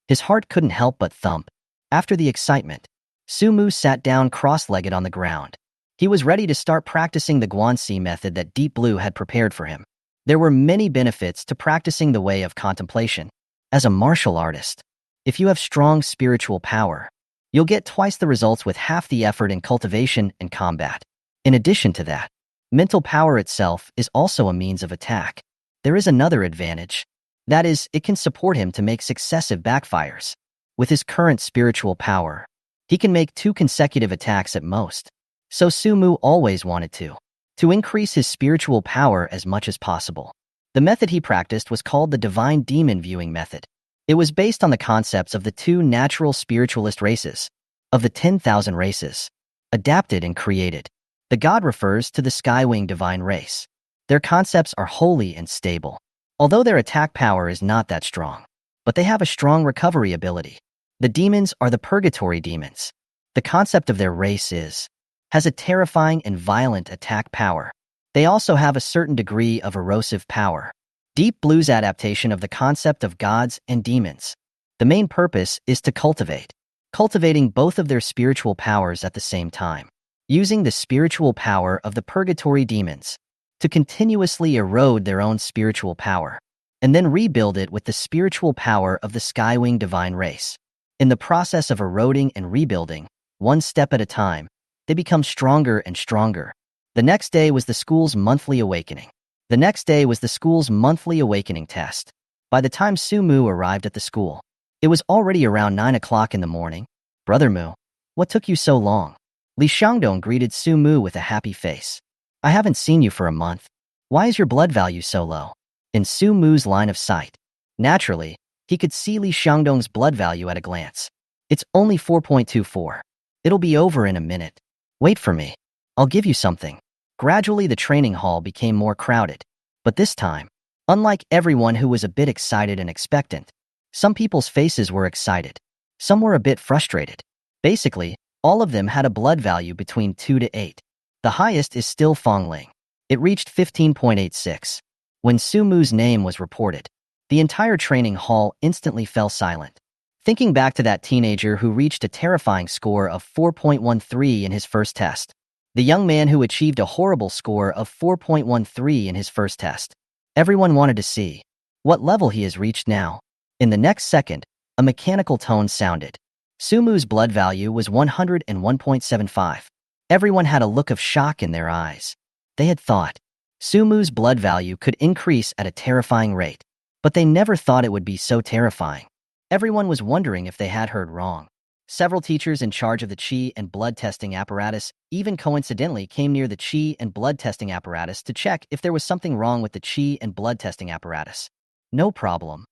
his heart couldn't help but thump. After the excitement, Sumu sat down cross-legged on the ground. He was ready to start practicing the Guanxi method that Deep Blue had prepared for him. There were many benefits to practicing the way of contemplation. As a martial artist, if you have strong spiritual power, you'll get twice the results with half the effort in cultivation and combat. In addition to that, mental power itself is also a means of attack. There is another advantage. That is, it can support him to make successive backfires. With his current spiritual power, he can make 2 consecutive attacks at most. So Sumu always wanted to increase his spiritual power as much as possible. The method he practiced was called the Divine Demon Viewing Method. It was based on the concepts of the 2 natural spiritualist races, of the 10,000 races, adapted and created. The god refers to the Skywing divine race. Their concepts are holy and stable, although their attack power is not that strong. But they have a strong recovery ability. The demons are the purgatory demons. The concept of their race has a terrifying and violent attack power. They also have a certain degree of erosive power. Deep Blue's adaptation of the concept of gods and demons. The main purpose is to cultivating both of their spiritual powers at the same time, using the spiritual power of the purgatory demons to continuously erode their own spiritual power, and then rebuild it with the spiritual power of the Skywing divine race. In the process of eroding and rebuilding, one step at a time, they become stronger and stronger. The next day was the school's monthly awakening. The next day was the school's monthly awakening test. By the time Su Mu arrived at the school, it was already around 9 o'clock in the morning. Brother Mu, what took you so long? Li Xiangdong greeted Su Mu with a happy face. I haven't seen you for a month. Why is your blood value so low? In Su Mu's line of sight, naturally, he could see Li Xiangdong's blood value at a glance. It's only 4.24. It'll be over in a minute. Wait for me. I'll give you something. Gradually, the training hall became more crowded. But this time, unlike everyone who was a bit excited and expectant, some people's faces were excited. Some were a bit frustrated. Basically, all of them had a blood value between 2 to 8. The highest is still Fongling. It reached 15.86. When Su Mu's name was reported, the entire training hall instantly fell silent. Thinking back to that teenager who reached a terrifying score of 4.13 in his first test, the young man who achieved a horrible score of 4.13 in his first test, everyone wanted to see what level he has reached now. In the next second, a mechanical tone sounded. Su Mu's blood value was 101.75. Everyone had a look of shock in their eyes. They had thought Su Mu's blood value could increase at a terrifying rate, but they never thought it would be so terrifying. Everyone was wondering if they had heard wrong. Several teachers in charge of the qi and blood testing apparatus even coincidentally came near the qi and blood testing apparatus to check if there was something wrong with the qi and blood testing apparatus. No problem.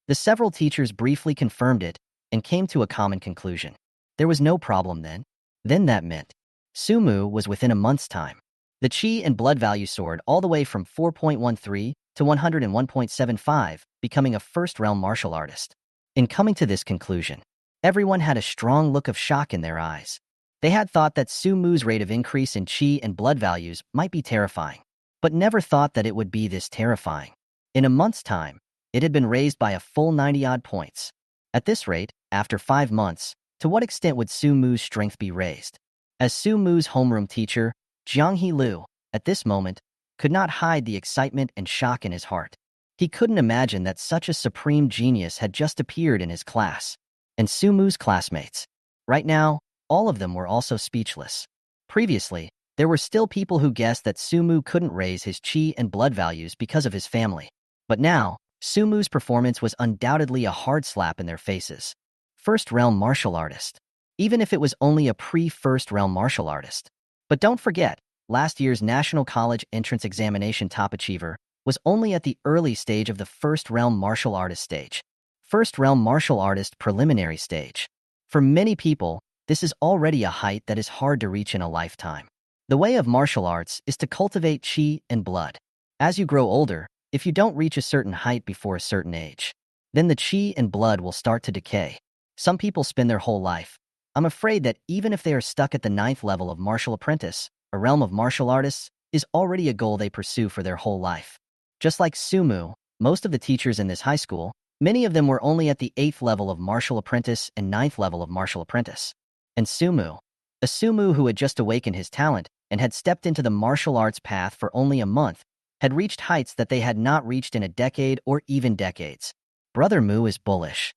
The several teachers briefly confirmed it and came to a common conclusion. There was no problem then. Then that meant Su Mu was within a month's time. The qi and blood value soared all the way from 4.13 to 101.75, becoming a first-realm martial artist. In coming to this conclusion, everyone had a strong look of shock in their eyes. They had thought that Su Mu's rate of increase in qi and blood values might be terrifying, but never thought that it would be this terrifying. In a month's time, it had been raised by a full 90-odd points. At this rate, after 5 months, to what extent would Su Mu's strength be raised? As Su Mu's homeroom teacher, Jiang He Lu, at this moment, could not hide the excitement and shock in his heart. He couldn't imagine that such a supreme genius had just appeared in his class. And Su Mu's classmates. Right now, all of them were also speechless. Previously, there were still people who guessed that Su Mu couldn't raise his qi and blood values because of his family. But now, Su Mu's performance was undoubtedly a hard slap in their faces. First-realm martial artist. Even if it was only a pre-first-realm martial artist. But don't forget, last year's National College Entrance Examination top achiever was only at the early stage of the first-realm martial artist stage. First-realm martial artist preliminary stage. For many people, this is already a height that is hard to reach in a lifetime. The way of martial arts is to cultivate qi and blood. As you grow older, if you don't reach a certain height before a certain age, then the qi and blood will start to decay. Some people spend their whole life. I'm afraid that even if they are stuck at the 9th level of martial apprentice, a realm of martial artists is already a goal they pursue for their whole life. Just like Su Mu, most of the teachers in this high school, many of them were only at the 8th level of martial apprentice and 9th level of martial apprentice. And Su Mu, a Su Mu who had just awakened his talent and had stepped into the martial arts path for only a month, had reached heights that they had not reached in a decade or even decades. Brother Mu is bullish.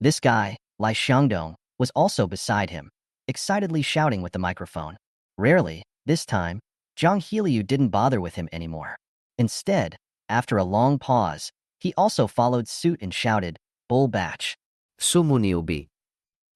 This guy, Li Xiangdong, was also beside him, excitedly shouting with the microphone. Rarely, this time, Jiang Heliu didn't bother with him anymore. Instead, after a long pause, he also followed suit and shouted, "Bull batch." Su Mu newbie.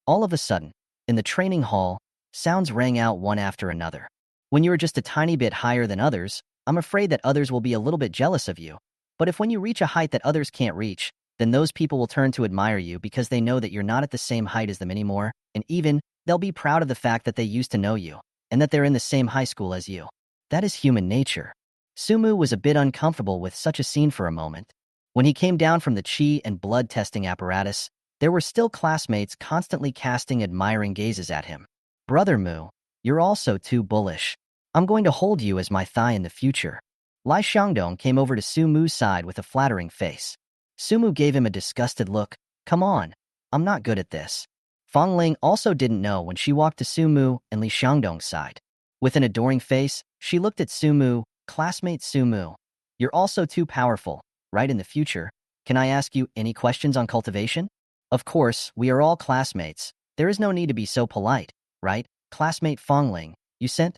All of a sudden, in the training hall, sounds rang out one after another. When you are just a tiny bit higher than others, I'm afraid that others will be a little bit jealous of you. But if when you reach a height that others can't reach, then those people will turn to admire you because they know that you're not at the same height as them anymore, and even, they'll be proud of the fact that they used to know you, and that they're in the same high school as you. That is human nature. Su Mu was a bit uncomfortable with such a scene for a moment. When he came down from the qi and blood testing apparatus, there were still classmates constantly casting admiring gazes at him. Brother Mu, you're also too bullish. I'm going to hold you as my thigh in the future. Li Xiangdong came over to Su Mu's side with a flattering face. Su Mu gave him a disgusted look. Come on, I'm not good at this. Fong Ling also didn't know when she walked to Su Mu and Li Xiangdong's side. With an adoring face, she looked at Su Mu. Classmate Su Mu, you're also too powerful, right? In the future, can I ask you any questions on cultivation? Of course, we are all classmates. There is no need to be so polite, right? Classmate Fong Ling, you sent?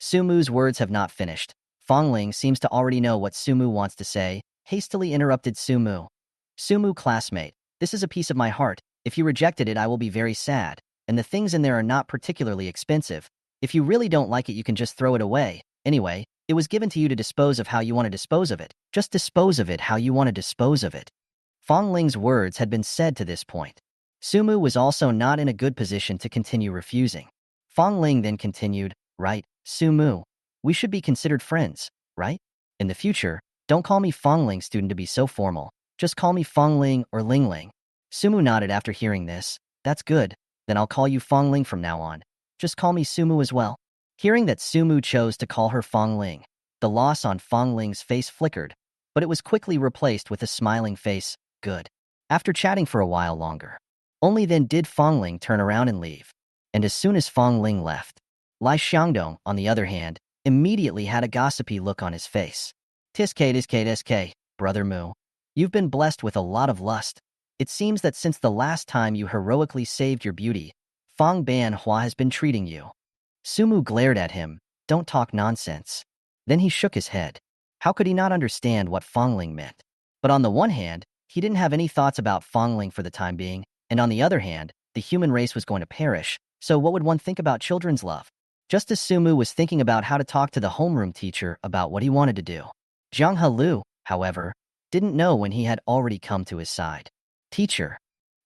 Sumu's words have not finished. Fongling seems to already know what Sumu wants to say, hastily interrupted Sumu. Sumu, classmate, this is a piece of my heart. If you rejected it, I will be very sad. And the things in there are not particularly expensive. If you really don't like it, you can just throw it away. Anyway, it was given to you to dispose of how you want to dispose of it. Just dispose of it how you want to dispose of it. Fongling's words had been said to this point. Sumu was also not in a good position to continue refusing. Fongling then continued, right, Sumu, we should be considered friends, right? In the future, don't call me Fongling, student, to be so formal. Just call me Fongling or Lingling. Sumu nodded after hearing this. That's good. Then I'll call you Fongling from now on. Just call me Sumu as well. Hearing that Sumu chose to call her Fongling, the loss on Fongling's face flickered, but it was quickly replaced with a smiling face. Good. After chatting for a while longer. Only then did Fongling turn around and leave. And as soon as Fongling left, Lai Xiangdong, on the other hand, immediately had a gossipy look on his face. Tiske, brother Mu. You've been blessed with a lot of lust. It seems that since the last time you heroically saved your beauty, Fong Banhua has been treating you. Sumu glared at him. Don't talk nonsense. Then he shook his head. How could he not understand what Fongling meant? But on the one hand, he didn't have any thoughts about Fongling for the time being, and on the other hand, the human race was going to perish, so what would one think about children's love? Just as Sumu was thinking about how to talk to the homeroom teacher about what he wanted to do. Zhang Helu, however, didn't know when he had already come to his side. Teacher.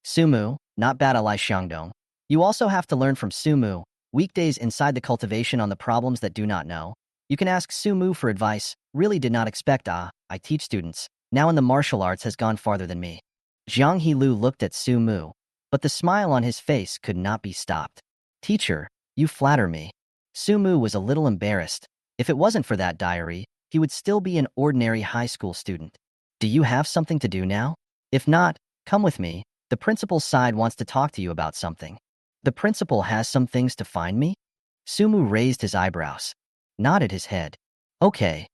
Sumu, not bad, Lai Xiangdong. You also have to learn from Sumu. Weekdays inside the cultivation on the problems that do not know. You can ask Sumu for advice. Really did not expect I teach students. Now in the martial arts has gone farther than me. Zhang Helu looked at Sumu, but the smile on his face could not be stopped. Teacher, you flatter me. Sumu was a little embarrassed. If it wasn't for that diary, he would still be an ordinary high school student. Do you have something to do now? If not, come with me. The principal's side wants to talk to you about something. The principal has some things to find me? Sumu raised his eyebrows, nodded his head. Okay.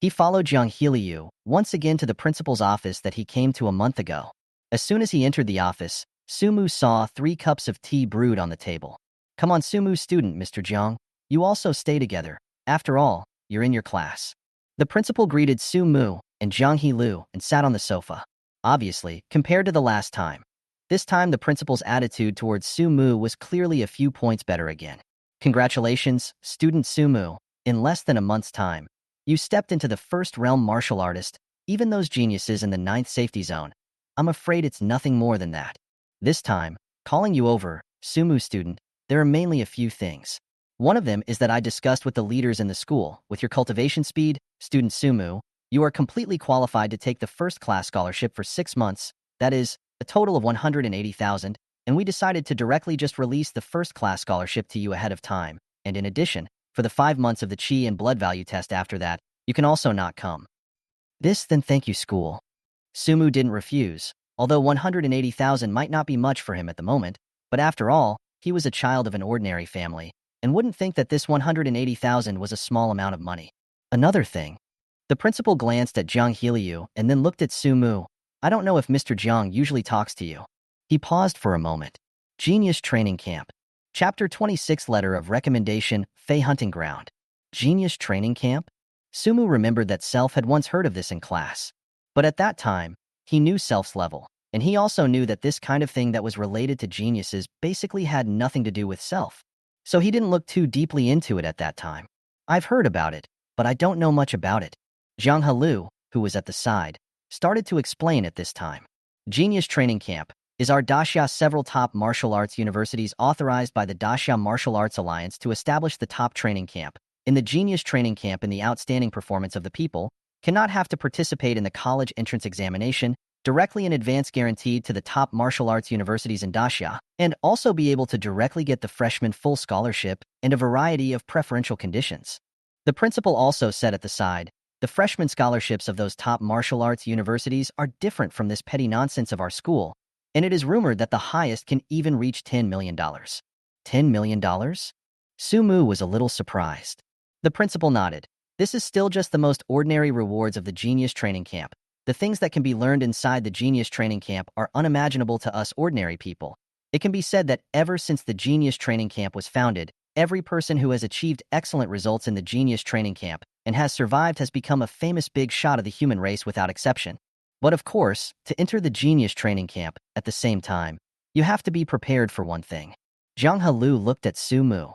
He followed Zhang Heliu once again to the principal's office that he came to a month ago. As soon as he entered the office, Sumu saw 3 cups of tea brewed on the table. Come on, Sumu, student, Mr. Zhang. You also stay together. After all, you're in your class. The principal greeted Sumu and Zhang Helu and sat on the sofa. Obviously, compared to the last time. This time the principal's attitude towards Sumu was clearly a few points better again. Congratulations, student Sumu. In less than a month's time, you stepped into the first realm martial artist, even those geniuses in the 9th safety zone. I'm afraid it's nothing more than that. This time, calling you over, Sumu student, there are mainly a few things. One of them is that I discussed with the leaders in the school. With your cultivation speed, student Sumu, you are completely qualified to take the first-class scholarship for 6 months, that is, a total of 180,000, and we decided to directly just release the first-class scholarship to you ahead of time, and in addition, for the 5 months of the chi and blood value test after that, you can also not come. Then thank you, school. Sumu didn't refuse, although 180,000 might not be much for him at the moment, but after all, he was a child of an ordinary family, and wouldn't think that this 180,000 was a small amount of money. Another thing. The principal glanced at Zhang Heliu and then looked at Sumu. I don't know if Mr. Zhang usually talks to you. He paused for a moment. Genius Training Camp. Chapter 26, Letter of Recommendation, Fey Hunting Ground. Genius Training Camp? Sumu remembered that Self had once heard of this in class. But at that time, he knew Self's level, and he also knew that this kind of thing that was related to geniuses basically had nothing to do with Self. So he didn't look too deeply into it at that time. I've heard about it, but I don't know much about it. Zhang Helu, who was at the side, started to explain at this time. Genius Training Camp is our Daxia. Several top martial arts universities authorized by the Daxia Martial Arts Alliance to establish the top training camp. In the Genius Training Camp, and the outstanding performance of the people cannot have to participate in the college entrance examination, directly in advance guaranteed to the top martial arts universities in Daxia, and also be able to directly get the freshman full scholarship and a variety of preferential conditions. The principal also said at the side, the freshman scholarships of those top martial arts universities are different from this petty nonsense of our school, and it is rumored that the highest can even reach $10 million. $10 million? Sumu was a little surprised. The principal nodded. This is still just the most ordinary rewards of the Genius Training Camp. The things that can be learned inside the Genius Training Camp are unimaginable to us ordinary people. It can be said that ever since the Genius Training Camp was founded, Every person who has achieved excellent results in the genius training camp and has survived has become a famous big shot of the human race without exception. But of course, to enter the genius training camp at the same time, you have to be prepared for one thing. Zhang Lu looked at Su Mu.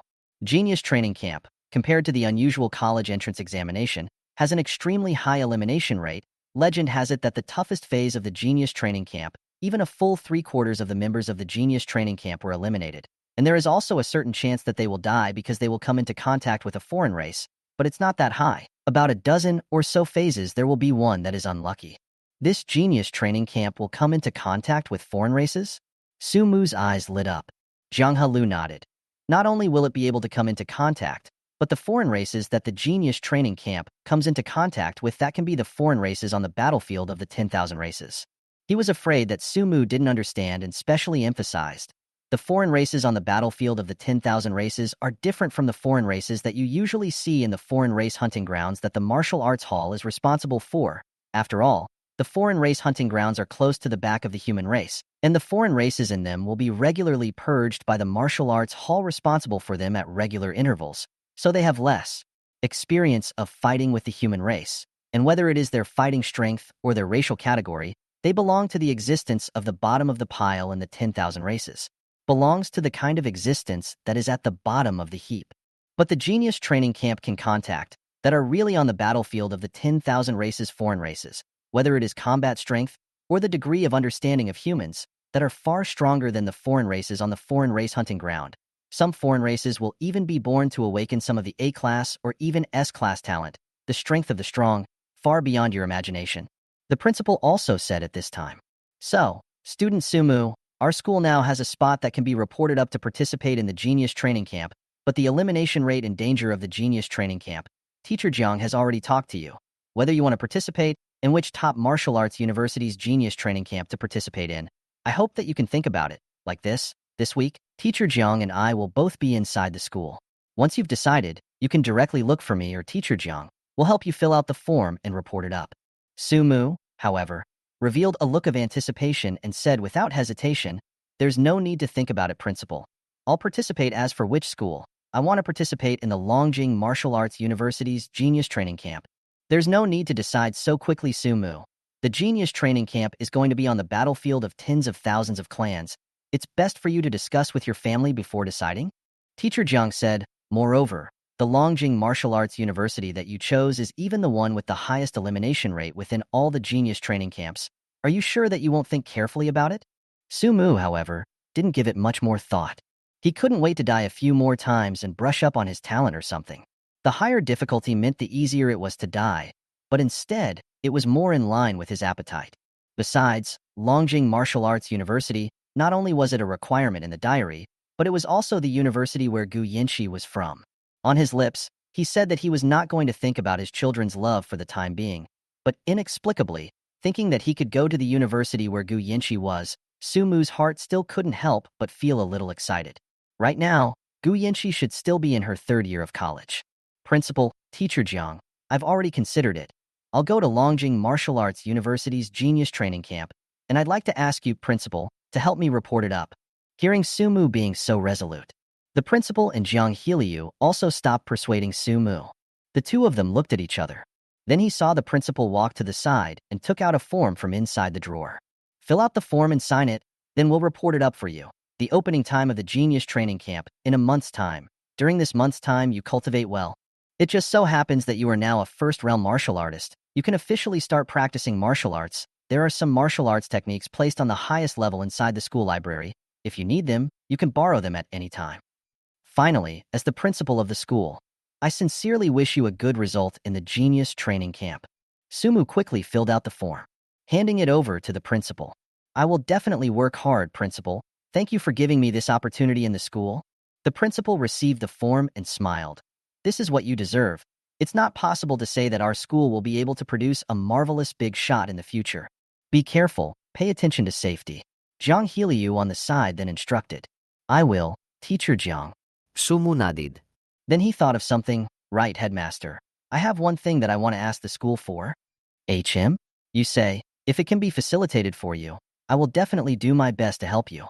Genius training camp, compared to the unusual college entrance examination, has an extremely high elimination rate. Legend has it that the toughest phase of the genius training camp, even a full 3/4 of the members of the genius training camp were eliminated. And there is also a certain chance that they will die because they will come into contact with a foreign race, but it's not that high. About a dozen or so phases there will be one that is unlucky. This genius training camp will come into contact with foreign races? Su Mu's eyes lit up. Zhang Lu nodded. Not only will it be able to come into contact, but the foreign races that the genius training camp comes into contact with, that can be the foreign races on the battlefield of the 10,000 races. He was afraid that Su Mu didn't understand and specially emphasized. The foreign races on the battlefield of the 10,000 races are different from the foreign races that you usually see in the foreign race hunting grounds that the martial arts hall is responsible for. After all, the foreign race hunting grounds are close to the back of the human race, and the foreign races in them will be regularly purged by the martial arts hall responsible for them at regular intervals, so they have less experience of fighting with the human race. And whether it is their fighting strength or their racial category, they belong to the existence of the bottom of the pile in the 10,000 races. Belongs to the kind of existence that is at the bottom of the heap. But the genius training camp can contact that are really on the battlefield of the 10,000 races foreign races, whether it is combat strength or the degree of understanding of humans, that are far stronger than the foreign races on the foreign race hunting ground. Some foreign races will even be born to awaken some of the A-class or even S-class talent, the strength of the strong, far beyond your imagination. The principal also said at this time. So, student Su Mu, our school now has a spot that can be reported up to participate in the genius training camp, but the elimination rate and danger of the genius training camp, Teacher Jiang has already talked to you. Whether you want to participate in which top martial arts university's genius training camp to participate in, I hope that you can think about it, like this week, Teacher Jiang and I will both be inside the school. Once you've decided, you can directly look for me or Teacher Jiang. We'll help you fill out the form and report it up. Su Mu, however, revealed a look of anticipation and said without hesitation, "There's no need to think about it, principal. I'll participate. As for which school, I want to participate in the Longjing Martial Arts University's Genius Training Camp. There's no need to decide so quickly, Su Mu. The Genius Training Camp is going to be on the battlefield of tens of thousands of clans. It's best for you to discuss with your family before deciding." Teacher Jiang said, "Moreover, the Longjing Martial Arts University that you chose is even the one with the highest elimination rate within all the genius training camps. Are you sure that you won't think carefully about it?" Su Mu, however, didn't give it much more thought. He couldn't wait to die a few more times and brush up on his talent or something. The higher difficulty meant the easier it was to die, but instead, it was more in line with his appetite. Besides, Longjing Martial Arts University, not only was it a requirement in the diary, but it was also the university where Gu Yanxi was from. On his lips, he said that he was not going to think about his children's love for the time being, but inexplicably, thinking that he could go to the university where Gu Yanxi was, Su Mu's heart still couldn't help but feel a little excited. Right now, Gu Yanxi should still be in her 3rd year of college. "Principal, Teacher Jiang, I've already considered it. I'll go to Longjing Martial Arts University's Genius Training Camp, and I'd like to ask you, Principal, to help me report it up." Hearing Su Mu being so resolute, the principal and Jiang Heliu also stopped persuading Su Mu. The two of them looked at each other. Then he saw the principal walk to the side and took out a form from inside the drawer. "Fill out the form and sign it, then we'll report it up for you. The opening time of the Genius Training Camp in a month's time. During this month's time, you cultivate well. It just so happens that you are now a first-realm martial artist. You can officially start practicing martial arts. There are some martial arts techniques placed on the highest level inside the school library. If you need them, you can borrow them at any time. Finally, as the principal of the school, I sincerely wish you a good result in the Genius Training Camp." Su Mu quickly filled out the form, handing it over to the principal. "I will definitely work hard, Principal. Thank you for giving me this opportunity in the school." The principal received the form and smiled. "This is what you deserve. It's not possible to say that our school will be able to produce a marvelous big shot in the future. Be careful, pay attention to safety." Jiang Heliu on the side then instructed. "I will, Teacher Jiang." Su Mu nodded. Then he thought of something. "Right, headmaster. I have one thing that I want to ask the school for." "HM? You say, if it can be facilitated for you, I will definitely do my best to help you."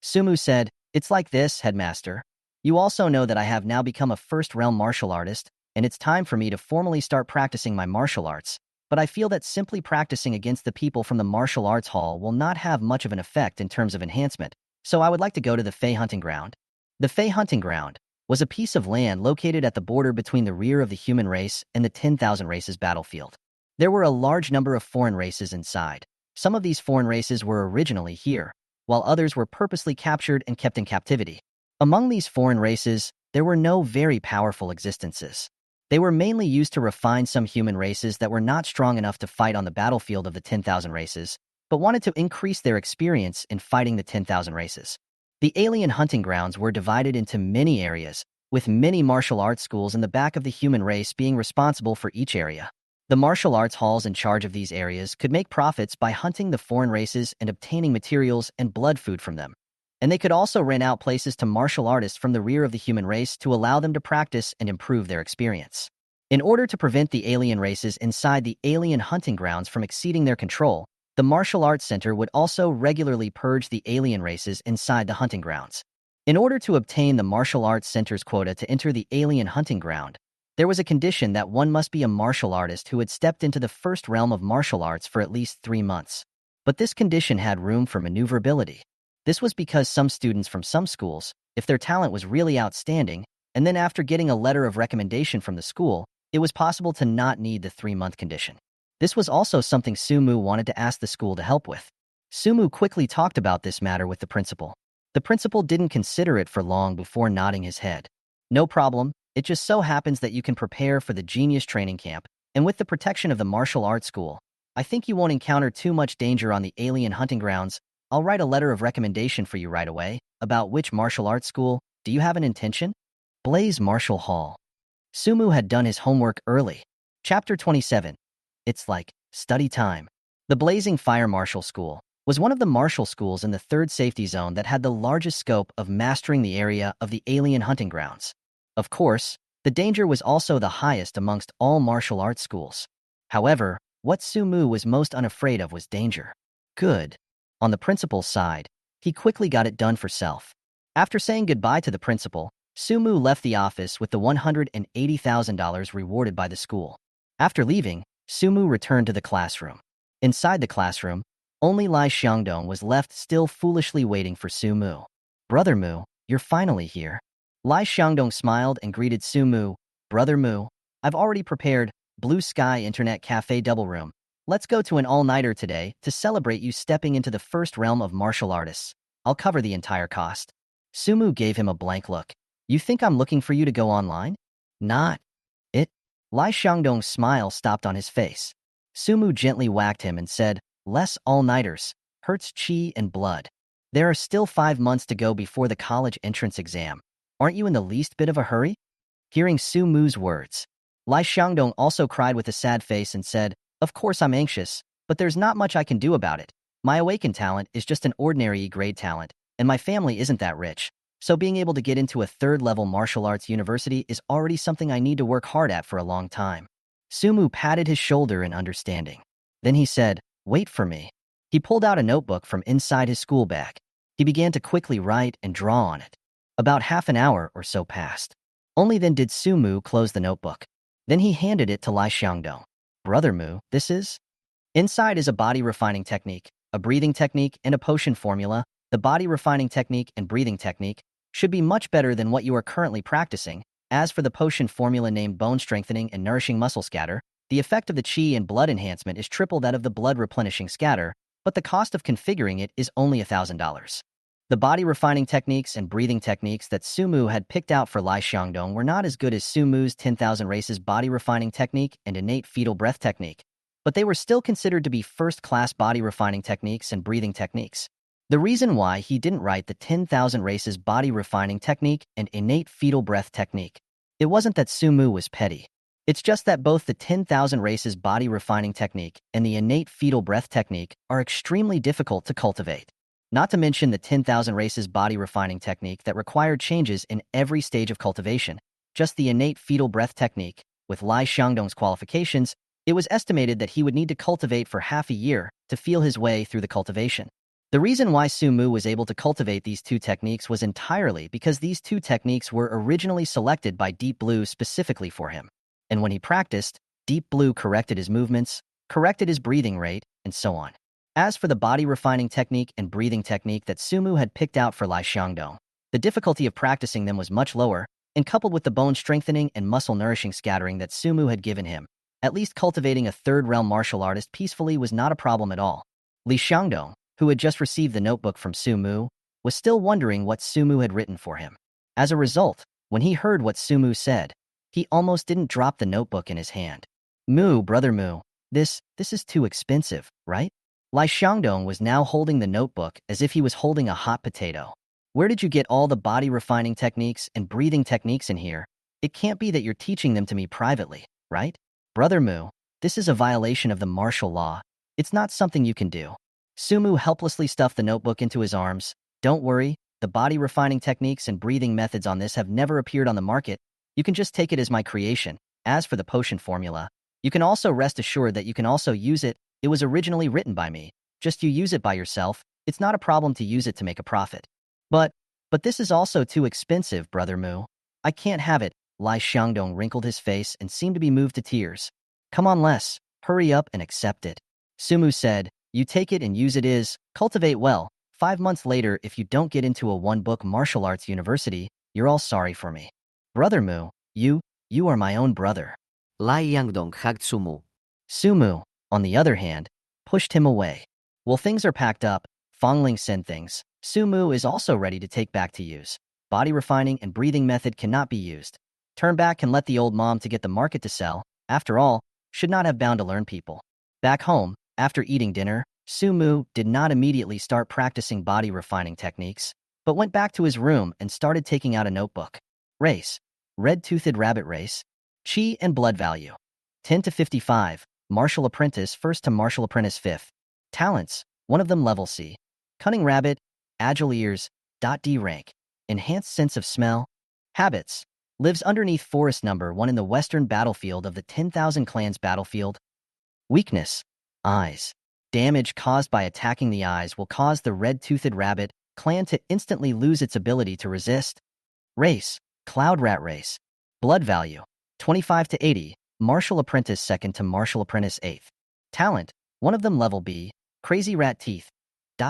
Su Mu said, "It's like this, headmaster. You also know that I have now become a first-realm martial artist, and it's time for me to formally start practicing my martial arts, but I feel that simply practicing against the people from the martial arts hall will not have much of an effect in terms of enhancement, so I would like to go to the Fey hunting ground. The Fey hunting ground was a piece of land located at the border between the rear of the human race and the 10,000 races battlefield. There were a large number of foreign races inside. Some of these foreign races were originally here, while others were purposely captured and kept in captivity. Among these foreign races, there were no very powerful existences. They were mainly used to refine some human races that were not strong enough to fight on the battlefield of the 10,000 races, but wanted to increase their experience in fighting the 10,000 races. The alien hunting grounds were divided into many areas, with many martial arts schools in the back of the human race being responsible for each area. The martial arts halls in charge of these areas could make profits by hunting the foreign races and obtaining materials and blood food from them. And they could also rent out places to martial artists from the rear of the human race to allow them to practice and improve their experience. In order to prevent the alien races inside the alien hunting grounds from exceeding their control, the Martial Arts Center would also regularly purge the alien races inside the hunting grounds. In order to obtain the Martial Arts Center's quota to enter the alien hunting ground, there was a condition that one must be a martial artist who had stepped into the first realm of martial arts for at least 3 months. But this condition had room for maneuverability. This was because some students from some schools, if their talent was really outstanding, and then after getting a letter of recommendation from the school, it was possible to not need the 3-month condition. This was also something Sumu wanted to ask the school to help with. Sumu quickly talked about this matter with the principal. The principal didn't consider it for long before nodding his head. No problem, it just so happens that you can prepare for the Genius Training Camp, and with the protection of the martial arts school, I think you won't encounter too much danger on the alien hunting grounds. I'll write a letter of recommendation for you right away. About which martial arts school, do you have an intention? Blaze Martial Hall. Sumu had done his homework early. Chapter 27. It's like study time. The Blazing Fire Martial School was one of the martial schools in the 3rd safety zone that had the largest scope of mastering the area of the alien hunting grounds. Of course, the danger was also the highest amongst all martial arts schools. However, what Sumu was most unafraid of was danger. Good. On the principal's side, he quickly got it done for self. After saying goodbye to the principal, Sumu left the office with the $180,000 rewarded by the school. After leaving, Sumu returned to the classroom. Inside the classroom, only Lai Xiangdong was left still foolishly waiting for Sumu. Brother Mu, you're finally here. Lai Xiangdong smiled and greeted Sumu. Brother Mu, I've already prepared Blue Sky Internet Cafe Double Room. Let's go to an all-nighter today to celebrate you stepping into the first realm of martial artists. I'll cover the entire cost. Sumu gave him a blank look. You think I'm looking for you to go online? Not it. Lai Xiangdong's smile stopped on his face. Sumu gently whacked him and said, less all-nighters, hurts chi and blood. There are still 5 months to go before the college entrance exam. Aren't you in the least bit of a hurry? Hearing Sumu's words, Lai Xiangdong also cried with a sad face and said, of course I'm anxious, but there's not much I can do about it. My awakened talent is just an ordinary E-grade talent, and my family isn't that rich. So being able to get into a 3rd-level martial arts university is already something I need to work hard at for a long time. Sumu patted his shoulder in understanding. Then he said, wait for me. He pulled out a notebook from inside his school bag. He began to quickly write and draw on it. About half an hour or so passed. Only then did Sumu close the notebook. Then he handed it to Lai Xiangdong. Brother Mu, this is? Inside is a body refining technique, a breathing technique, and a potion formula. The body refining technique and breathing technique should be much better than what you are currently practicing. As for the potion formula named Bone Strengthening and Nourishing Muscle Scatter, the effect of the chi and blood enhancement is triple that of the blood replenishing scatter, but the cost of configuring it is only $1,000. The body refining techniques and breathing techniques that Sumu had picked out for Lai Xiangdong were not as good as Sumu's 10,000 races body refining technique and innate fetal breath technique, but they were still considered to be first-class body refining techniques and breathing techniques. The reason why he didn't write the 10,000 races body refining technique and innate fetal breath technique, it wasn't that Sumu was petty. It's just that both the 10,000 races body refining technique and the innate fetal breath technique are extremely difficult to cultivate. Not to mention the 10,000 races body refining technique that required changes in every stage of cultivation. Just the innate fetal breath technique, with Lai Xiangdong's qualifications, it was estimated that he would need to cultivate for half a year to feel his way through the cultivation. The reason why Sumu was able to cultivate these two techniques was entirely because these two techniques were originally selected by Deep Blue specifically for him. And when he practiced, Deep Blue corrected his movements, corrected his breathing rate, and so on. As for the body refining technique and breathing technique that Sumu had picked out for Lai Xiangdong, the difficulty of practicing them was much lower, and coupled with the bone strengthening and muscle nourishing scattering that Sumu had given him, at least cultivating a third realm martial artist peacefully was not a problem at all. Li Xiangdong, who had just received the notebook from Sumu, was still wondering what Sumu had written for him. As a result, when he heard what Sumu said, he almost didn't drop the notebook in his hand. Mu, brother Mu, this is too expensive, right? Lai Xiangdong was now holding the notebook as if he was holding a hot potato. Where did you get all the body refining techniques and breathing techniques in here? It can't be that you're teaching them to me privately, right? Brother Mu, this is a violation of the martial law. It's not something you can do. Sumu helplessly stuffed the notebook into his arms. Don't worry, the body refining techniques and breathing methods on this have never appeared on the market. You can just take it as my creation. As for the potion formula, you can also rest assured that you can also use it. It was originally written by me. Just you use it by yourself. It's not a problem to use it to make a profit. But this is also too expensive, brother Mu. I can't have it. Lai Xiangdong wrinkled his face and seemed to be moved to tears. Come on, Les. Hurry up and accept it. Sumu said, you take it and use it is, cultivate well. 5 months later, if you don't get into a one-book martial arts university, you're all sorry for me. Brother Mu, you are my own brother. Lai Yangdong hugged Sumu. Sumu, on the other hand, pushed him away. While things are packed up, Fongling sent things. Sumu is also ready to take back to use. Body refining and breathing method cannot be used. Turn back and let the old mom to get the market to sell. After all, should not have bound to learn people. Back home, after eating dinner, Sumu did not immediately start practicing body refining techniques, but went back to his room and started taking out a notebook. Race. Red-toothed rabbit race. Chi and blood value. 10 to 55. Martial apprentice 1st to martial apprentice 5th. Talents. One of them level C. Cunning rabbit. Agile ears. D rank. Enhanced sense of smell. Habits. Lives underneath forest number 1 in the western battlefield of the 10,000 clans battlefield. Weakness. Eyes. Damage caused by attacking the eyes will cause the red-toothed rabbit clan to instantly lose its ability to resist. Race. Cloud rat race. Blood value. 25 to 80. Martial apprentice 2nd to martial apprentice 8th. Talent. One of them level B. Crazy rat teeth.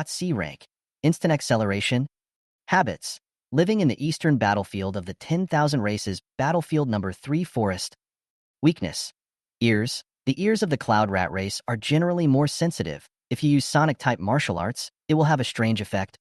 C rank. Instant acceleration. Habits. Living in the eastern battlefield of the 10,000 races, battlefield number 3 forest. Weakness. Ears. The ears of the cloud rat race are generally more sensitive. If you use sonic-type martial arts, it will have a strange effect.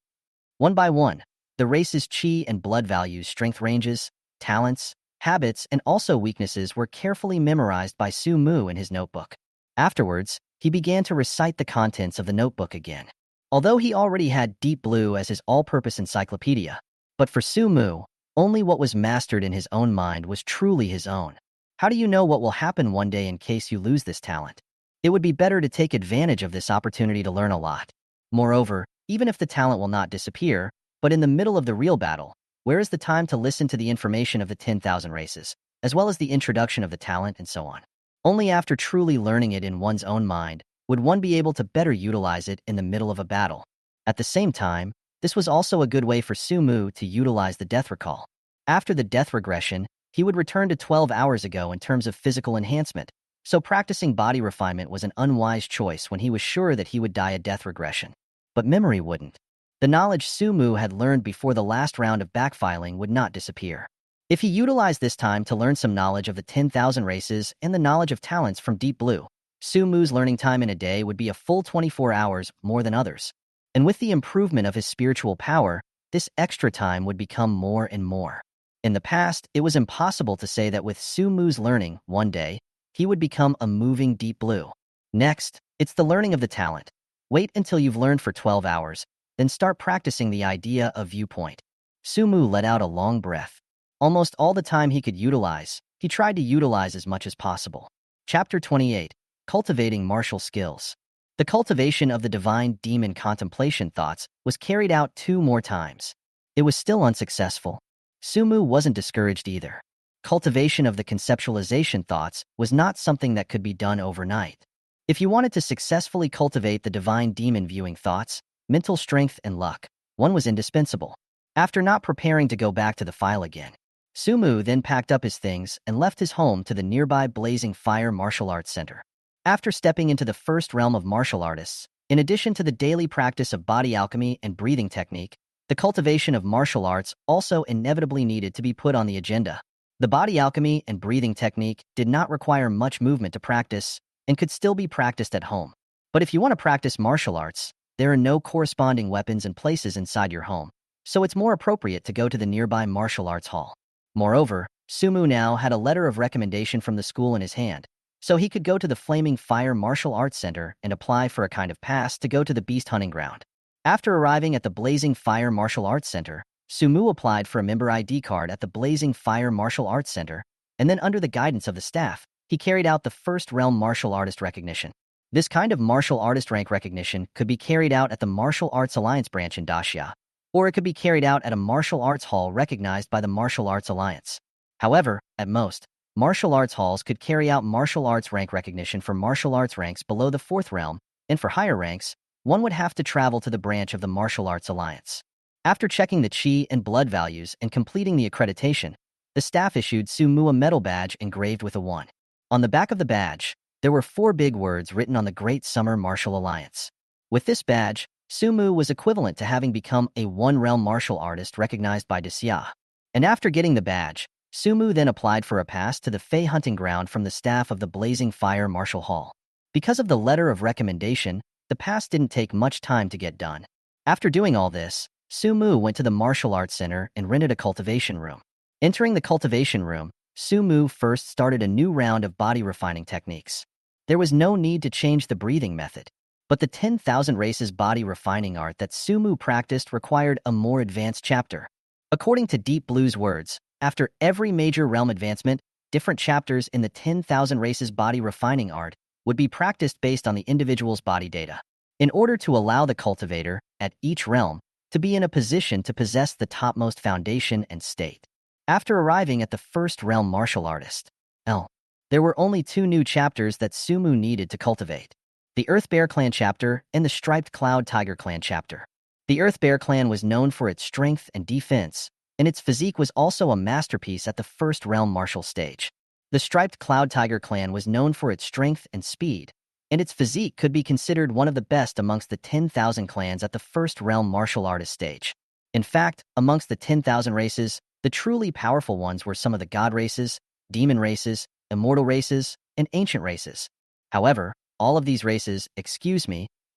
One by one, the race's chi and blood values, strength ranges, talents, habits, and also weaknesses were carefully memorized by Sumu in his notebook. Afterwards, he began to recite the contents of the notebook again. Although he already had Deep Blue as his all-purpose encyclopedia, but for Sumu, only what was mastered in his own mind was truly his own. How do you know what will happen one day in case you lose this talent? It would be better to take advantage of this opportunity to learn a lot. Moreover, even if the talent will not disappear, but in the middle of the real battle, where is the time to listen to the information of the 10,000 races, as well as the introduction of the talent and so on? Only after truly learning it in one's own mind would one be able to better utilize it in the middle of a battle. At the same time, this was also a good way for Sumu to utilize the death recall. After the death regression, he would return to 12 hours ago in terms of physical enhancement, so practicing body refinement was an unwise choice when he was sure that he would die a death regression. But memory wouldn't. The knowledge Sumu had learned before the last round of backfiling would not disappear. If he utilized this time to learn some knowledge of the 10,000 races and the knowledge of talents from Deep Blue, Sumu's learning time in a day would be a full 24 hours more than others. And with the improvement of his spiritual power, this extra time would become more and more. In the past, it was impossible to say that with Sumu's learning, one day, he would become a moving Deep Blue. Next, it's the learning of the talent. Wait until you've learned for 12 hours, then start practicing the idea of viewpoint. Sumu let out a long breath. Almost all the time he could utilize, he tried to utilize as much as possible. Chapter 28. Cultivating Martial Skills. The cultivation of the divine demon contemplation thoughts was carried out 2 more times. It was still unsuccessful. Sumu wasn't discouraged either. Cultivation of the conceptualization thoughts was not something that could be done overnight. If you wanted to successfully cultivate the divine demon viewing thoughts, mental strength, and luck. One was indispensable. After not preparing to go back to the file again, Sumu then packed up his things and left his home to the nearby Blazing Fire Martial Arts Center. After stepping into the first realm of martial artists, in addition to the daily practice of body alchemy and breathing technique, the cultivation of martial arts also inevitably needed to be put on the agenda. The body alchemy and breathing technique did not require much movement to practice and could still be practiced at home. But if you want to practice martial arts, there are no corresponding weapons and places inside your home, so it's more appropriate to go to the nearby martial arts hall. Moreover, Sumu now had a letter of recommendation from the school in his hand, so he could go to the Flaming Fire Martial Arts Center and apply for a kind of pass to go to the beast hunting ground. After arriving at the Blazing Fire Martial Arts Center, Sumu applied for a member ID card at the Blazing Fire Martial Arts Center, and then under the guidance of the staff, he carried out the first realm martial artist recognition. This kind of martial artist rank recognition could be carried out at the Martial Arts Alliance branch in Dacia, or it could be carried out at a martial arts hall recognized by the Martial Arts Alliance. However, at most, martial arts halls could carry out martial arts rank recognition for martial arts ranks below the 4th realm, and for higher ranks, one would have to travel to the branch of the Martial Arts Alliance. After checking the chi and blood values and completing the accreditation, the staff issued Sumu a metal badge engraved with a 1. On the back of the badge, there were 4 big words written on the Great Summer Martial Alliance. With this badge, Sumu was equivalent to having become a 1-realm martial artist recognized by Dacia. And after getting the badge, Sumu then applied for a pass to the Fey hunting ground from the staff of the Blazing Fire Martial Hall. Because of the letter of recommendation, the pass didn't take much time to get done. After doing all this, Sumu went to the Martial Arts Center and rented a cultivation room. Entering the cultivation room, Sumu first started a new round of body refining techniques. There was no need to change the breathing method, but the 10,000 races body refining art that Sumu practiced required a more advanced chapter. According to Deep Blue's words, after every major realm advancement, different chapters in the 10,000 races body refining art would be practiced based on the individual's body data, in order to allow the cultivator, at each realm, to be in a position to possess the topmost foundation and state. After arriving at the first realm martial artist, there were only 2 new chapters that Sumu needed to cultivate: the Earth Bear Clan chapter and the Striped Cloud Tiger Clan chapter. The Earth Bear Clan was known for its strength and defense, and its physique was also a masterpiece at the first realm martial stage. The Striped Cloud Tiger Clan was known for its strength and speed, and its physique could be considered one of the best amongst the 10,000 clans at the first realm martial artist stage. In fact, amongst the 10,000 races, the truly powerful ones were some of the god races, demon races, immortal races, and ancient races. However, all of these races,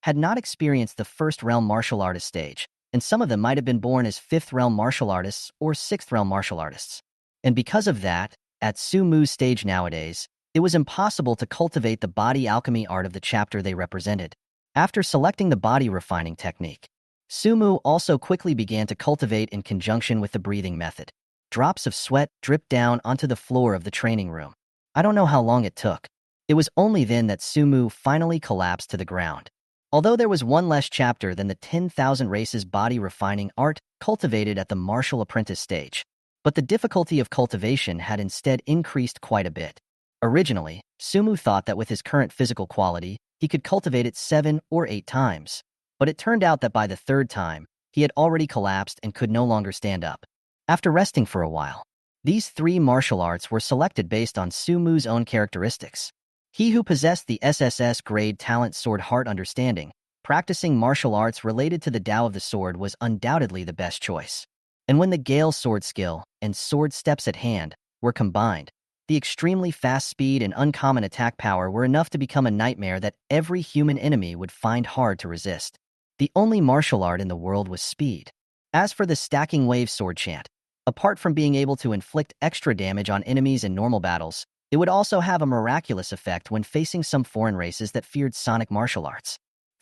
had not experienced the first realm martial artist stage, and some of them might have been born as 5th realm martial artists or 6th realm martial artists. And because of that, at Sumu's stage nowadays, it was impossible to cultivate the body alchemy art of the chapter they represented. After selecting the body refining technique, Sumu also quickly began to cultivate in conjunction with the breathing method. Drops of sweat dripped down onto the floor of the training room. I don't know how long it took. It was only then that Sumu finally collapsed to the ground. Although there was one less chapter than the 10,000 races body refining art cultivated at the martial apprentice stage, but the difficulty of cultivation had instead increased quite a bit. Originally, Sumu thought that with his current physical quality, he could cultivate it 7 or 8 times, but it turned out that by the 3rd time, he had already collapsed and could no longer stand up. After resting for a while, these 3 martial arts were selected based on Sumu's own characteristics. He who possessed the SSS grade talent sword heart understanding, practicing martial arts related to the Tao of the sword was undoubtedly the best choice. And when the Gale sword skill and sword steps at hand were combined, the extremely fast speed and uncommon attack power were enough to become a nightmare that every human enemy would find hard to resist. The only martial art in the world was speed. As for the stacking wave sword chant, apart from being able to inflict extra damage on enemies in normal battles, it would also have a miraculous effect when facing some foreign races that feared sonic martial arts.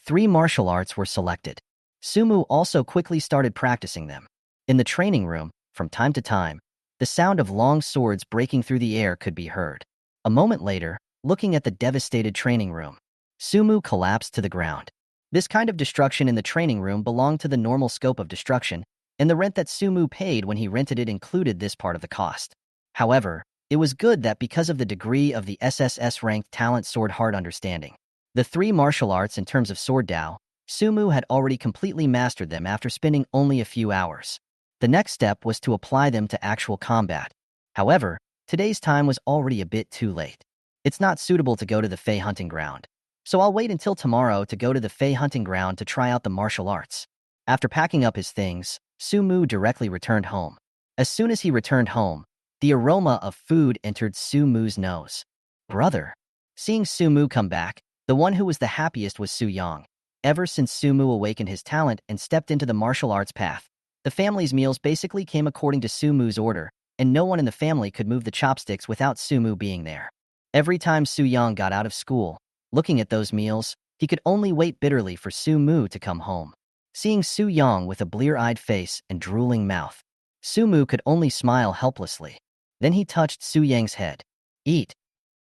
3 martial arts were selected. Sumu also quickly started practicing them. In the training room, from time to time, the sound of long swords breaking through the air could be heard. A moment later, looking at the devastated training room, Sumu collapsed to the ground. This kind of destruction in the training room belonged to the normal scope of destruction, and the rent that Sumu paid when he rented it included this part of the cost. However, it was good that because of the degree of the SSS-ranked talent sword heart understanding, the 3 martial arts in terms of sword Tao, Sumu had already completely mastered them after spending only a few hours. The next step was to apply them to actual combat. However, today's time was already a bit too late. It's not suitable to go to the Fey hunting ground. So I'll wait until tomorrow to go to the Fey hunting ground to try out the martial arts. After packing up his things, Sumu directly returned home. As soon as he returned home, the aroma of food entered Sumu's nose. Brother. Seeing Sumu come back, the one who was the happiest was Su-yang. Ever since Sumu awakened his talent and stepped into the martial arts path, the family's meals basically came according to Sumu's order, and no one in the family could move the chopsticks without Sumu being there. Every time Su-yang got out of school, looking at those meals, he could only wait bitterly for Sumu to come home. Seeing Su-yang with a blear-eyed face and drooling mouth, Sumu could only smile helplessly. Then he touched Su-yang's head. Eat.